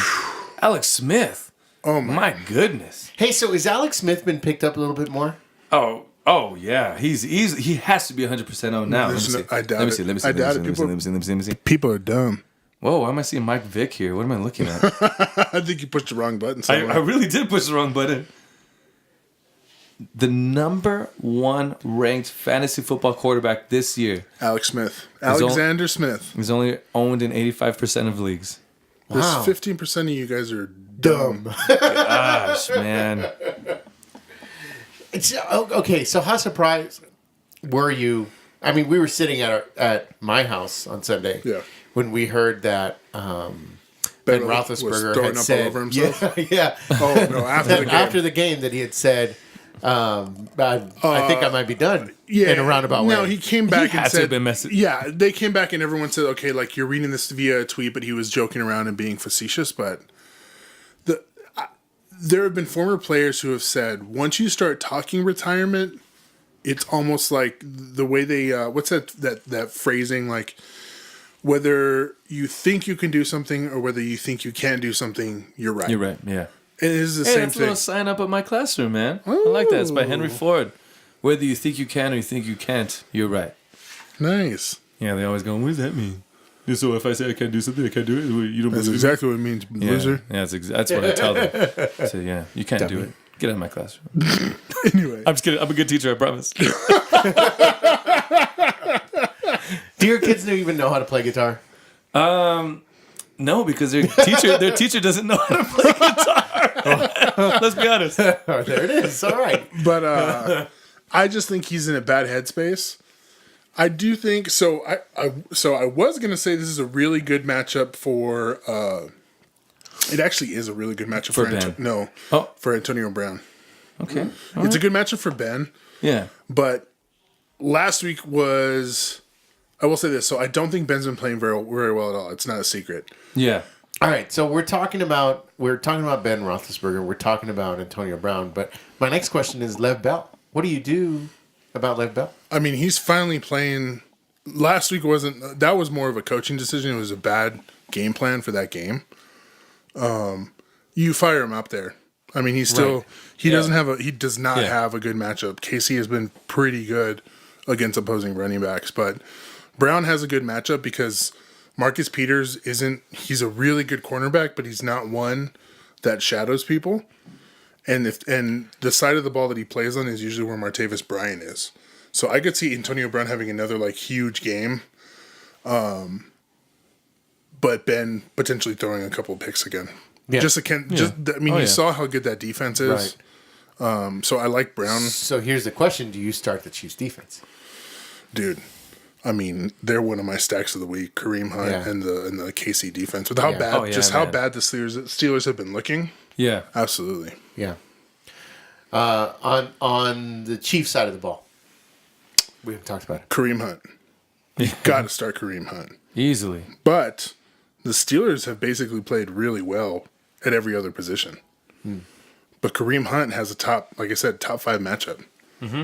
Alex Smith. Oh, My goodness. hey, so is Alex Smith been picked up a little bit more? Oh yeah. He has to be 100% on now. I doubt it. Let me see. People are dumb. Whoa, why am I seeing Mike Vick here? What am I looking at? I think you pushed the wrong button. I really did push the wrong button. The number 1 ranked fantasy football quarterback this year Alex Smith. Alexander Smith. is only owned in 85% of leagues. Wow. This 15% of you guys are dumb. Gosh, man. Okay, so how surprised were you? I mean, we were sitting at my house on Sunday when we heard that Ben Roethlisberger was throwing had up said, all over himself? yeah. Oh, no, after the game. That he had said, I think I might be done Yeah, in a roundabout way. No, he came back He and had to said, have been messy. yeah, they came back and everyone said, okay, like you're reading this via a tweet, but he was joking around and being facetious. But there have been former players who have said, once you start talking retirement, it's almost like the way they, what's that phrasing, like whether you think you can do something or whether you think you can do something, you're right. You're right, yeah. And it is the Hey, same that's a little thing. sign up at my classroom, man. I like that. It's by Henry Ford. Whether you think you can or you think you can't, you're right. Nice. Yeah, they always go, what does that mean? So if I say I can't do something, I can't do it. You don't That's believe exactly what it means, me? Yeah, loser. yeah, that's what I tell them. I say, yeah, you can't do it. Get out of my classroom. Anyway. I'm just kidding. I'm a good teacher, I promise. Do your kids even know how to play guitar? No, because their teacher doesn't know how to play guitar. Let's be honest. Oh, there it is. All right. But I just think he's in a bad headspace. I do think so. I was gonna say this is a really good matchup for. It actually is a really good matchup for Ben. for Antonio Brown. Okay. It's a good matchup for Ben. Yeah. But last week was. I will say this. So I don't think Ben's been playing very well at all. It's not a secret. Yeah. All right. So we're talking about Ben Roethlisberger. We're talking about Antonio Brown. But my next question is Lev Bell. What do you do about Lev Bell? I mean, he's finally playing. Last week wasn't. That was more of a coaching decision. It was a bad game plan for that game. You fire him up there. I mean, he's still. Right. He does not have a good matchup. KC has been pretty good against opposing running backs, but Brown has a good matchup because Marcus Peters isn't. He's a really good cornerback, but he's not one that shadows people. And the side of the ball that he plays on is usually where Martavis Bryant is. So I could see Antonio Brown having another huge game, but Ben potentially throwing a couple of picks again. Yeah. You saw how good that defense is. So I like Brown. So here's the question: do you start the Chiefs defense? Dude, I mean, they're one of my stacks of the week. Kareem Hunt Yeah. and the KC defense. With how Yeah. bad, Oh, yeah, just how man. bad the Steelers have been looking. Yeah. Absolutely. Yeah. On the Chiefs side of the ball, we haven't talked about it. Kareem Hunt. You got to start Kareem Hunt. Easily. But the Steelers have basically played really well at every other position. But Kareem Hunt has a top 5 matchup.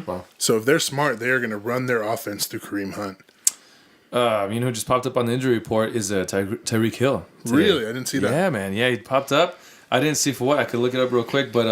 Wow. So if they're smart, they are going to run their offense through Kareem Hunt. You know who just popped up on the injury report is Tyreek Hill. today. Really? I didn't see that. Yeah, man. Yeah, he popped up. I didn't see for what. I could look it up real quick, but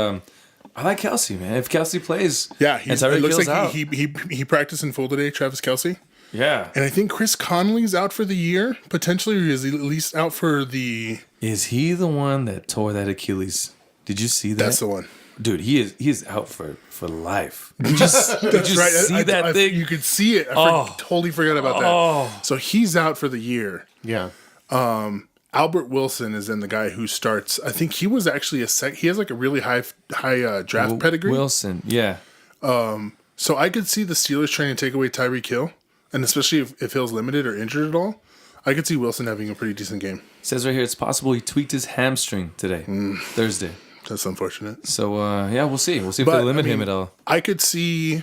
I like Kelsey, man. If Kelsey plays, Yeah, and it Tyreek looks Hill's like out. he practiced in full today, Travis Kelce. Yeah. And I think Chris Conley's out for the year, potentially, or is he at least out for the... Is he the one that tore that Achilles? Did you see that? That's the one. Dude, he is out for life. Did you That's right. see that thing? You could see it. Totally forgot about that. So he's out for the year. Yeah. Albert Wilson is then the guy who starts. I think he was actually he has like a really high draft pedigree. Wilson, yeah. So I could see the Steelers trying to take away Tyreek Hill, and especially if Hill's limited or injured at all, I could see Wilson having a pretty decent game. It says right here it's possible he tweaked his hamstring today, Thursday. That's unfortunate. So yeah, we'll see. We'll see if they limit him at all. I could see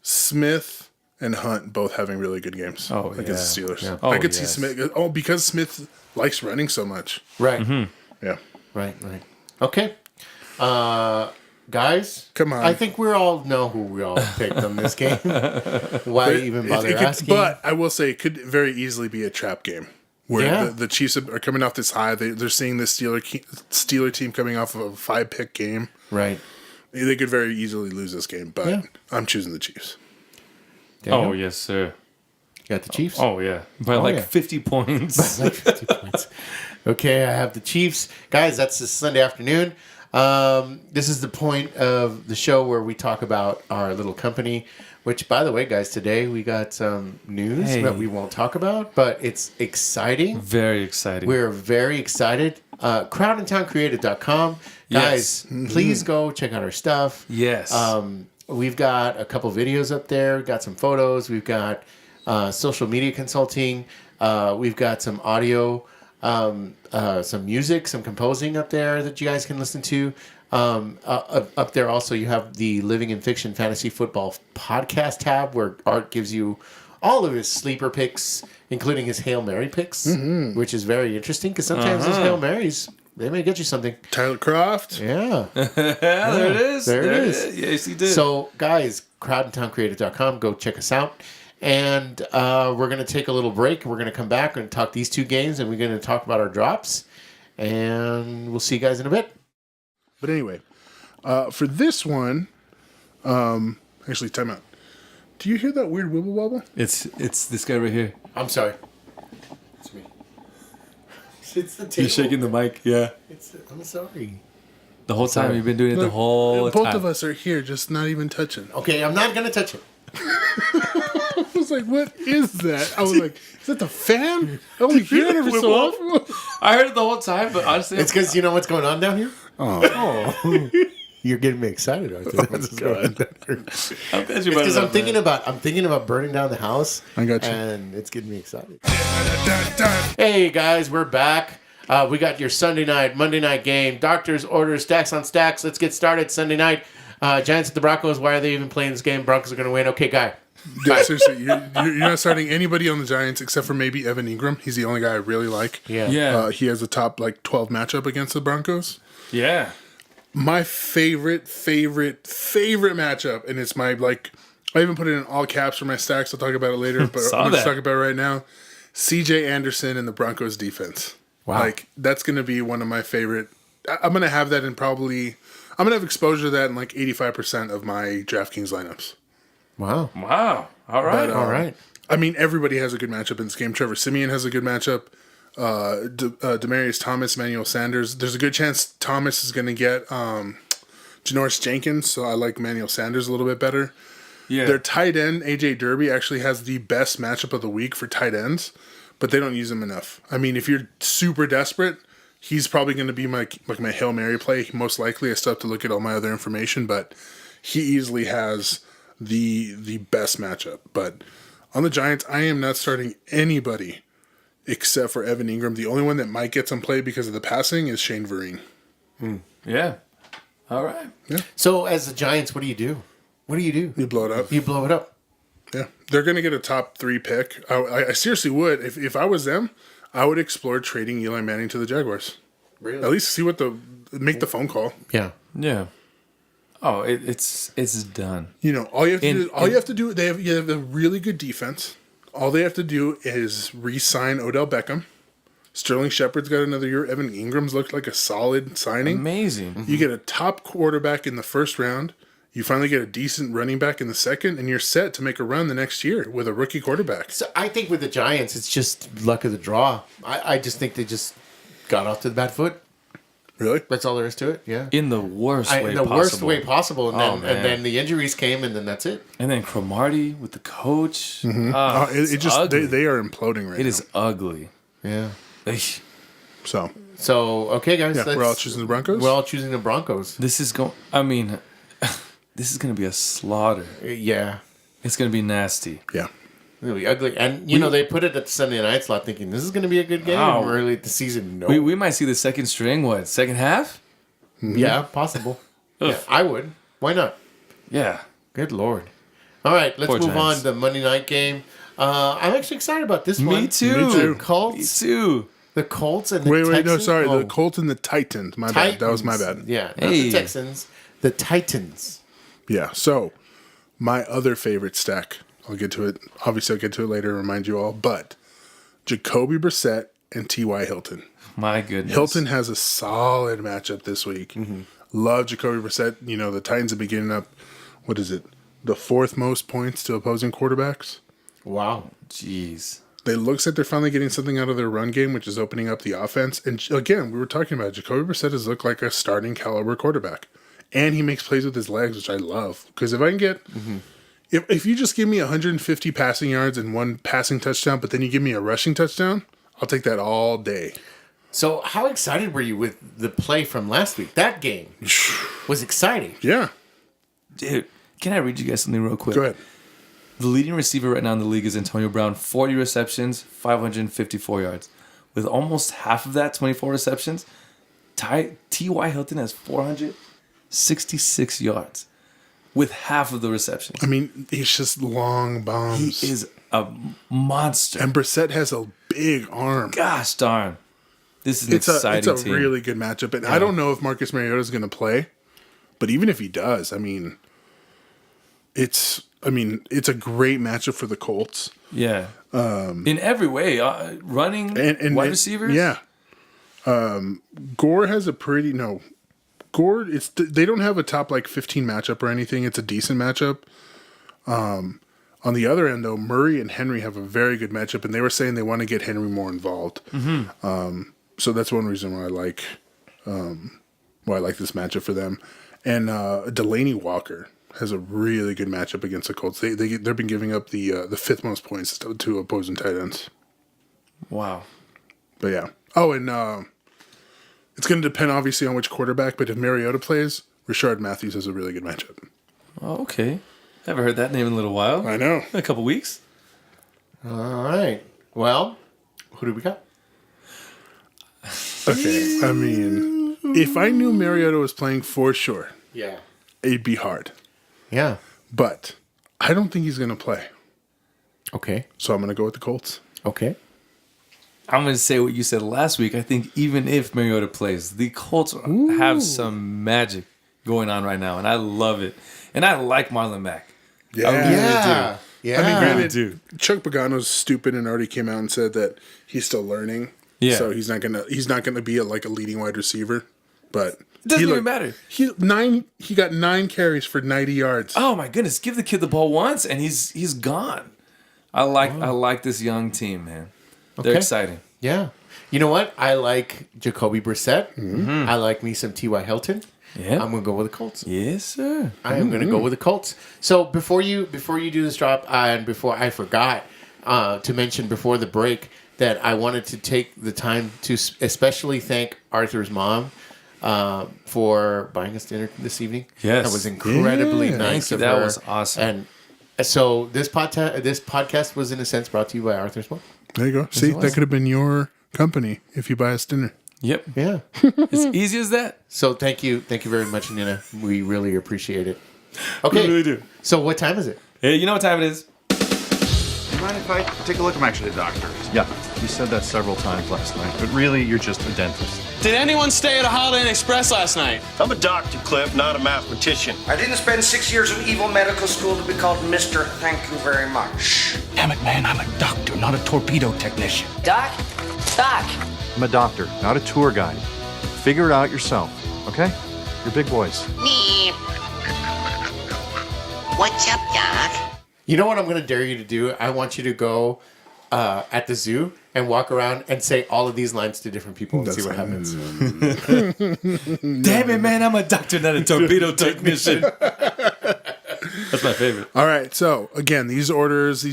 Smith and Hunt both having really good games against the Steelers. Yeah. Oh, I could see yes. Smith. Oh, because Smith likes running so much. Right. Yeah. Right. Okay. Guys, Come on. I think we all know who we all picked on this game. Why even bother asking? But I will say it could very easily be a trap game where Yeah. the Chiefs are coming off this high. They're seeing the Steeler team coming off of a 5-pick game. Right. They could very easily lose this game, but Yeah. I'm choosing the Chiefs. Daniel? Oh yes, sir. You got the Chiefs? Oh yeah, by like yeah. 50 points. Like 50 points. Okay, I have the Chiefs. Guys, that's this Sunday afternoon. This is the point of the show where we talk about our little company, which, by the way, guys, today we got some news Hey. that we won't talk about, but it's exciting. Very exciting. We're very excited. Crowdintown.creative.com. Yes. Guys, please go check out our stuff. Yes. We've got a couple videos up there. We've got some photos. We've got social media consulting. We've got some audio, some music, some composing up there that you guys can listen to. Up there also you have the Living in Fiction Fantasy Football podcast tab where Art gives you all of his sleeper picks, including his Hail Mary picks, which is very interesting because sometimes those Hail Marys, they may get you something. Tyler Croft. Yeah. there it is. There it is. Yes, he did. So, guys, crowdintown.creative.com. Go check us out. And we're going to take a little break. We're going to come back and talk these two games, and we're going to talk about our drops. And we'll see you guys in a bit. But anyway, for this one, actually, time out. Do you hear that weird wibble wobble? it's this guy right here. I'm sorry. It's me. It's the table. He's shaking the mic. Yeah. I'm sorry. The whole time you've been doing it. The Look, whole both time. of us are here, just not even touching. Okay, I'm not going to touch it. I was like, what is that? I was like, is that the fan? I only hear it every so often. I heard it the whole time, but honestly, It's because you know what's going on down here? Oh. You're getting me excited, Arthur. That's what's going on down here. I'm glad you brought Because it I'm up, thinking man. about burning down the house. I got you. And it's getting me excited. Hey guys, we're back. We got your Sunday night, Monday night game. Doctors, orders, stacks on stacks. Let's get started. Sunday night. Giants at the Broncos. Why are they even playing this game? Broncos are going to win. Okay, guy. Dude, seriously, you're not starting anybody on the Giants except for maybe Evan Ingram. He's the only guy I really like. Yeah. Yeah. He has a top 12 matchup against the Broncos. Yeah. My favorite matchup, and it's my I even put it in all caps for my stacks. I'll talk about it later, but Saw I'm just that. talking about it right now. CJ Anderson and the Broncos defense. Wow. That's going to be one of my favorite. I'm going to have that in probably. I'm going to have exposure to that in 85% of my DraftKings lineups. Wow. Wow. All right. But, All right. I mean, everybody has a good matchup in this game. Trevor Siemian has a good matchup. Demarius Thomas, Emmanuel Sanders. There's a good chance Thomas is going to get Janoris Jenkins, so I like Emmanuel Sanders a little bit better. Yeah. Their tight end, AJ Derby, actually has the best matchup of the week for tight ends, but they don't use him enough. I mean, if you're super desperate, he's probably going to be my Hail Mary play. Most likely, I still have to look at all my other information, but he easily has the best matchup. But on the Giants, I am not starting anybody except for Evan Ingram. The only one that might get some play because of the passing is Shane Vereen. Yeah. All right. So as the Giants, what do you do? What do you do? You blow it up. You blow it up. Yeah, they're going to get a top 3 pick. I seriously would. If I was them, I would explore trading Eli Manning to the Jaguars. Really? At least see make the phone call. Yeah. Yeah. Oh, it's done. You know, all you have to do. You have a really good defense. All they have to do is re-sign Odell Beckham. Sterling Shepard's got another year. Evan Ingram's looked like a solid signing. Amazing. You get a top quarterback in the first round. You finally get a decent running back in the second, and you're set to make a run the next year with a rookie quarterback. So I think with the Giants, it's just luck of the draw. I just think they just got off to the bad foot. Really? That's all there is to it. Yeah. In the worst way possible. Worst way possible. And, Man. and then the injuries came, and then that's it. And then Cromartie with the coach. It just ugly. they are imploding right now. It is ugly. Yeah. Eesh. So okay, guys. yeah, we're all choosing the Broncos. We're all choosing the Broncos. This is going. I mean, this is going to be a slaughter. Yeah. It's going to be nasty. Yeah. Really ugly. And, they put it at the Sunday night slot thinking, this is going to be a good game. Wow. Early the season, no. We might see the second string. What, second half? Yeah, possible. Yeah, I would. Why not? Yeah. Good Lord. All right, let's Poor move Giants. on to the Monday night game. I'm actually excited about this one. Me too. The Colts. Me too. The Colts and the Wait, Texans. no, sorry. Oh, The Colts and the Titans. My bad. That was my bad. Yeah, not Hey. the Texans. The Titans. Yeah. So, my other favorite stack. I'll get to it. Obviously, I'll get to it later. Remind you all. But Jacoby Brissett and T.Y. Hilton. My goodness. Hilton has a solid matchup this week. Love Jacoby Brissett. The Titans have been getting up. What is it? The 4th most points to opposing quarterbacks. Wow. Jeez. It looks like they're finally getting something out of their run game, which is opening up the offense. And again, we were talking about Jacoby Brissett has looked like a starting caliber quarterback. And he makes plays with his legs, which I love. Because if I can get... If you just give me 150 passing yards and 1 passing touchdown, but then you give me a rushing touchdown, I'll take that all day. So how excited were you with the play from last week? That game was exciting. Yeah. Dude, can I read you guys something real quick? Go ahead. The leading receiver right now in the league is Antonio Brown. 40 receptions, 554 yards. With almost half of that, 24 receptions, T.Y. Hilton has 466 yards. With half of the receptions. I mean, he's just long bombs. He is a monster. And Brissett has a big arm. Gosh darn. This is an exciting It's a team. really good matchup. And I don't know if Marcus Mariota is going to play. But even if he does, it's a great matchup for the Colts. Yeah. In every way. Running, And wide receivers. Yeah. Gore has a pretty... No. Gore, they don't have a top 15 matchup or anything. It's a decent matchup. On the other end, though, Murray and Henry have a very good matchup, and they were saying they want to get Henry more involved. So that's one reason why I like this matchup for them. And Delaney Walker has a really good matchup against the Colts. They've been giving up the 5th most points to opposing tight ends. Wow. But yeah. Oh, and it's going to depend, obviously, on which quarterback, but if Mariota plays, Rashard Matthews has a really good matchup. Oh, okay. Haven't heard that name in a little while. I know. A couple weeks. All right. Well, who do we got? Okay. I mean, if I knew Mariota was playing for sure, Yeah. it'd be hard. Yeah. But I don't think he's going to play. Okay. So I'm going to go with the Colts. Okay. I'm going to say what you said last week. I think even if Mariota plays, the Colts have some magic going on right now, and I love it. And I like Marlon Mack. Yeah. I really Yeah. do. Yeah. I mean, granted, do. Chuck Pagano's stupid and already came out and said that he's still learning. Yeah. So he's not gonna be a leading wide receiver. But It doesn't even matter. He got 9 carries for 90 yards. Oh my goodness! Give the kid the ball once, and he's gone. I like this young team, man. They're Okay. exciting. Yeah. You know what? I like Jacoby Brissett. I like me some T.Y. Hilton. Yeah. I'm going to go with the Colts. Yes, sir. I am going to go with the Colts. So before you do this drop, and before I forgot to mention before the break that I wanted to take the time to especially thank Arthur's mom for buying us dinner this evening. Yes. That was incredibly nice of her. That was awesome. And so this podcast was, in a sense, brought to you by Arthur's mom. There you go. See, that could have been your company if you buy us dinner. Yep. Yeah. As easy as that. So thank you very much, Nina. We really appreciate it. Okay. We really do. So what time is it? Hey, you know what time it is? You mind if I take a look? I'm actually a doctor. Yeah, you said that several times last night, but really, you're just a dentist. Did anyone stay at a Holiday Inn Express last night? I'm a doctor, Cliff, not a mathematician. I didn't spend 6 years of evil medical school to be called Mr. Thank you very much. Damn it, man, I'm a doctor, not a torpedo technician. Doc? Doc! I'm a doctor, not a tour guide. Figure it out yourself, okay? You're big boys. Me. What's up, Doc? You know what I'm going to dare you to do? I want you to go at the zoo and walk around and say all of these lines to different people and see what happens. Damn it, man, I'm a doctor, not a torpedo technician. That's my favorite. All right. So, again, these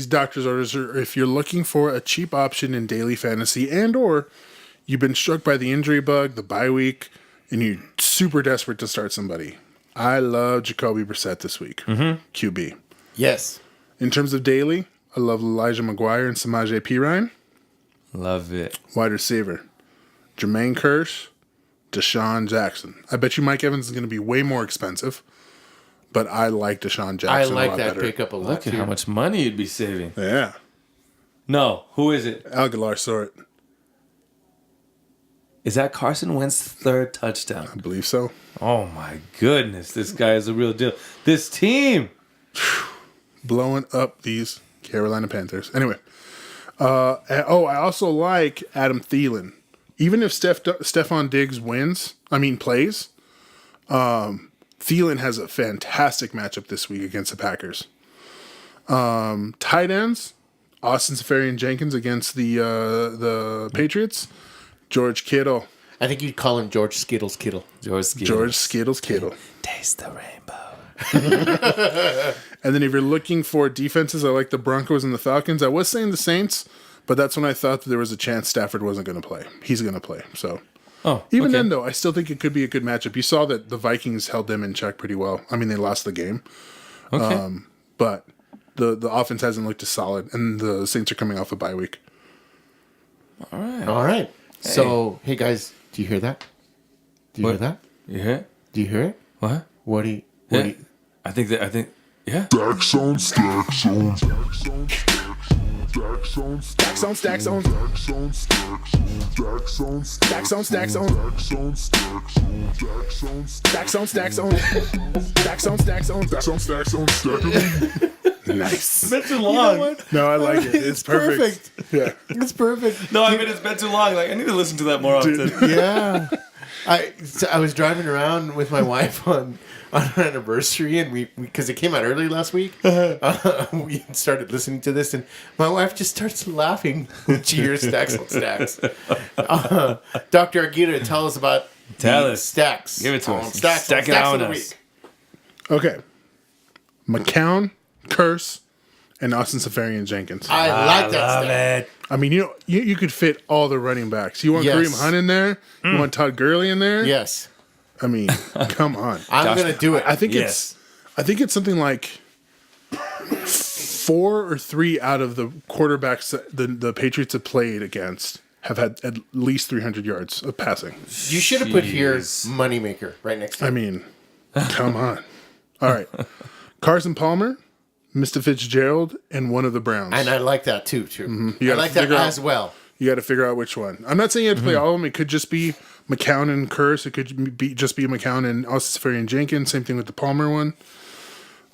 doctor's orders are if you're looking for a cheap option in daily fantasy and or you've been struck by the injury bug, the bye week, and you're super desperate to start somebody. I love Jacoby Brissett this week. QB. Yes. In terms of daily, I love Elijah McGuire and Samaje Perine. Love it. Wide receiver, Jermaine Kearse, Deshaun Jackson. I bet you Mike Evans is going to be way more expensive, but I like Deshaun Jackson I a like lot that better. pickup a lot, Look at too. how much money you'd be saving. Yeah. No, who is it? Aguilar Sort. Is that Carson Wentz's third touchdown? I believe so. Oh my goodness, this guy is a real deal. This team. Blowing up these Carolina Panthers. Anyway. I also like Adam Thielen. Even if Stephon Diggs plays, Thielen has a fantastic matchup this week against the Packers. Tight ends, Austin Seferian-Jenkins against the Patriots. George Kittle. I think you'd call him George Skittles Kittle. George Skittles Kittle. Taste the rainbow. And then if you're looking for defenses, I like the Broncos and the Falcons. I was saying the Saints, but that's when I thought that there was a chance Stafford wasn't going to play. He's going to play. So even then, though, I still think it could be a good matchup. You saw that the Vikings held them in check pretty well. I mean, they lost the game. Okay. But the offense hasn't looked as solid, and the Saints are coming off a bye week. All right. All right. Hey. So, hey, guys, do you hear that? Do you hear that? You hear it? Do you hear it? What? What do you... I think, yeah. Stack zone. Stack zone. Nice. It's been too long. No, I like it. It's perfect. Yeah. It's perfect. No, I mean, it's been too long. Like, I need to listen to that more often. Yeah. I was driving around with my wife on our anniversary, and we because it came out early last week, we started listening to this, and my wife just starts laughing when she hears Stacks on Stacks. Dr. Argueta, tell us about Stacks. Give it to us. Stacks Stack it of on the us. week. Okay. McCown, Kearse, and Austin Seferian-Jenkins. I like that love stack. it. I mean, you could fit all the running backs. You want Yes. Kareem Hunt in there? You want Todd Gurley in there? Yes. I mean, come on. I'm going to do it. I think Yes. it's something like 4 or 3 out of the quarterbacks that the Patriots have played against have had at least 300 yards of passing. You should have put here Moneymaker right next to I it. mean, come on. All right. Carson Palmer, Mr. Fitzgerald, and one of the Browns. And I like that too. You I gotta like that figure out- as well. You got to figure out which one. I'm not saying you have to play all of them. It could just be McCown and Kearse. It could be McCown and Austin Seferian-Jenkins. Same thing with the Palmer one.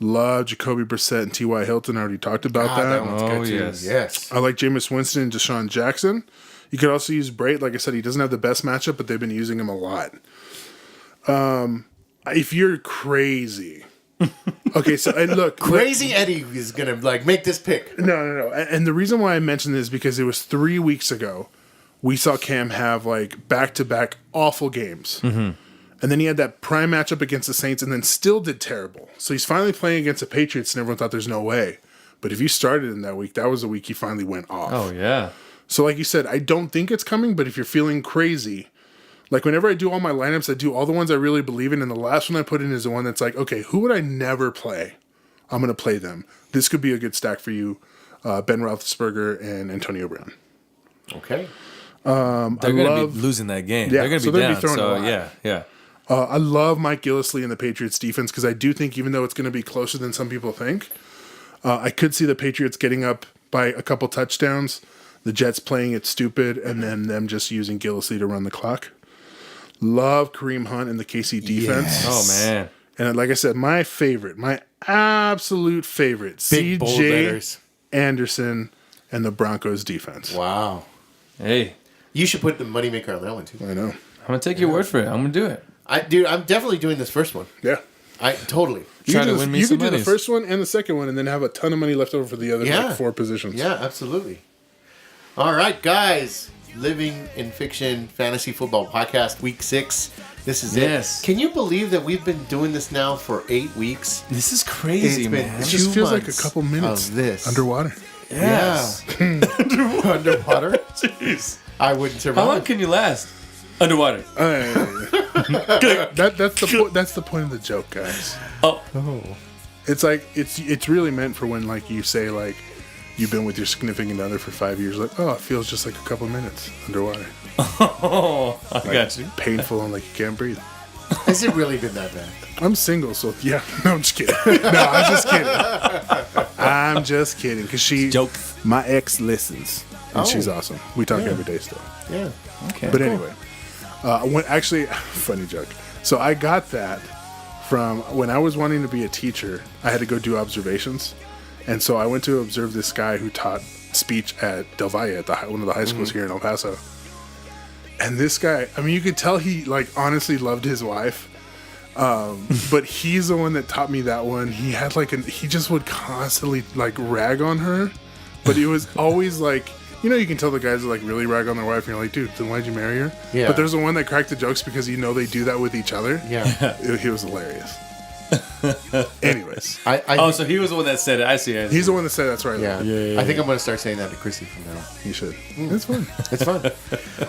Love Jacoby Brissett and T.Y. Hilton. I already talked about that. That one's good too. yes. Yes. I like Jameis Winston and Deshaun Jackson. You could also use Brait. Like I said, he doesn't have the best matchup, but they've been using him a lot. If you're crazy... Okay, so and look, Crazy Eddie is gonna make this pick. No. And the reason why I mentioned this is because it was 3 weeks ago we saw Cam have back-to-back awful games. Mm-hmm. And then he had that prime matchup against the Saints and then still did terrible. So he's finally playing against the Patriots and everyone thought there's no way. But if you started in that week, that was the week he finally went off. Oh, yeah. So like you said, I don't think it's coming, but if you're feeling crazy, like whenever I do all my lineups, I do all the ones I really believe in, and the last one I put in is the one that's like, okay, who would I never play? I'm going to play them. This could be a good stack for you, Ben Roethlisberger and Antonio Brown. Okay. They're going to be losing that game. Yeah, they're going to be down. throwing a So, lot. yeah. I love Mike Gillislee and the Patriots defense because I do think even though it's going to be closer than some people think, I could see the Patriots getting up by a couple touchdowns, the Jets playing it stupid, and then them just using Gillislee to run the clock. Love Kareem Hunt and the KC defense. Yes. Oh, man. And like I said, my absolute favorite, Big bold C.J. letters. Anderson and the Broncos defense. Wow. Hey. You should put the moneymaker on that one, too. I know. I'm going to take your word for it. I'm going to do it. Dude, I'm definitely doing this first one. Yeah. Totally. You Trying could to win me you some could do the monies. first one and the second one and then have a ton of money left over for the other like 4 positions. Yeah, absolutely. All right, guys. Living in Fiction Fantasy Football Podcast, Week 6. This is Yes. it. Can you believe that we've been doing this now for 8 weeks? This is crazy, It's been man. It just 2 feels like a months couple minutes of this. underwater. Yes. Yeah. Underwater? Jeez. I wouldn't survive. How long can you last? Underwater. That's the point of the joke, guys. Oh. It's like it's really meant for when like you say like you've been with your significant other for 5 years, like, oh, it feels just like a couple minutes underwater. Oh, I got you. Painful and like you can't breathe. Has it really been that bad? I'm single, so yeah. No, I'm just kidding. No, I'm just kidding. I'm just kidding because Joke. my ex listens, and she's awesome. We talk Yeah. every day still. Yeah. Okay. But anyway, actually, funny joke. So I got that from when I was wanting to be a teacher. I had to go do observations, and so I went to observe this guy who taught speech at Del Valle, at one of the high schools here in El Paso. And this guy, I mean, you could tell he like honestly loved his wife. But he's the one that taught me that one. He had like he just would constantly like rag on her, but it was always like, you know, you can tell the guys that like really rag on their wife, and you're like, dude, then why'd you marry her? Yeah. But there's the one that cracked the jokes because you know they do that with each other. Yeah. He was hilarious. Anyways, So he was the one that said it. I see. he's the one that said that's right. Yeah. I think I'm going to start saying that to Chrissy from now on. You should. It's fun. It's fun.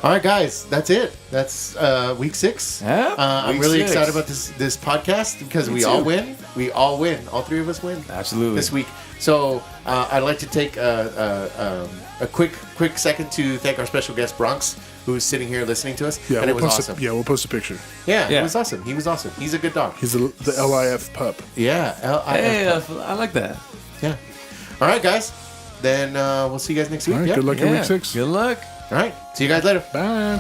All right, guys, that's it. That's week 6. Yeah, I'm week really 6. excited about this podcast because we all win. We all win. All 3 of us win. Absolutely. This week. So I'd like to take a quick second to thank our special guest Bronx, who's sitting here listening to us. Yeah, and it was awesome. We'll post a picture. Yeah, Yeah. it was awesome. He was awesome. He's a good dog. He's the LIF pup. Yeah. Hey, I like that. Yeah. All right, guys. Then we'll see you guys next week. All right, Yeah? good luck in week 6. Good luck. All right. See you guys later. Bye.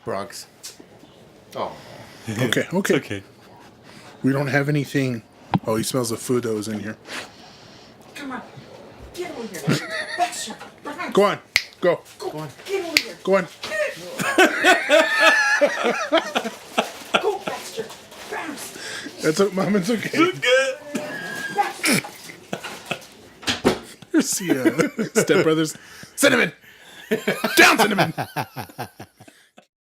Bronx. Oh. Okay. Okay. We don't have anything. Oh, he smells the food that was in here. Come on. Get over here. Baxter. Baxter. Go on. Go. Go on. Get over here. Go on. Go, Baxter. Bounce. That's okay, Mom. It's okay. See Step Brothers. Cinnamon. Down, Cinnamon.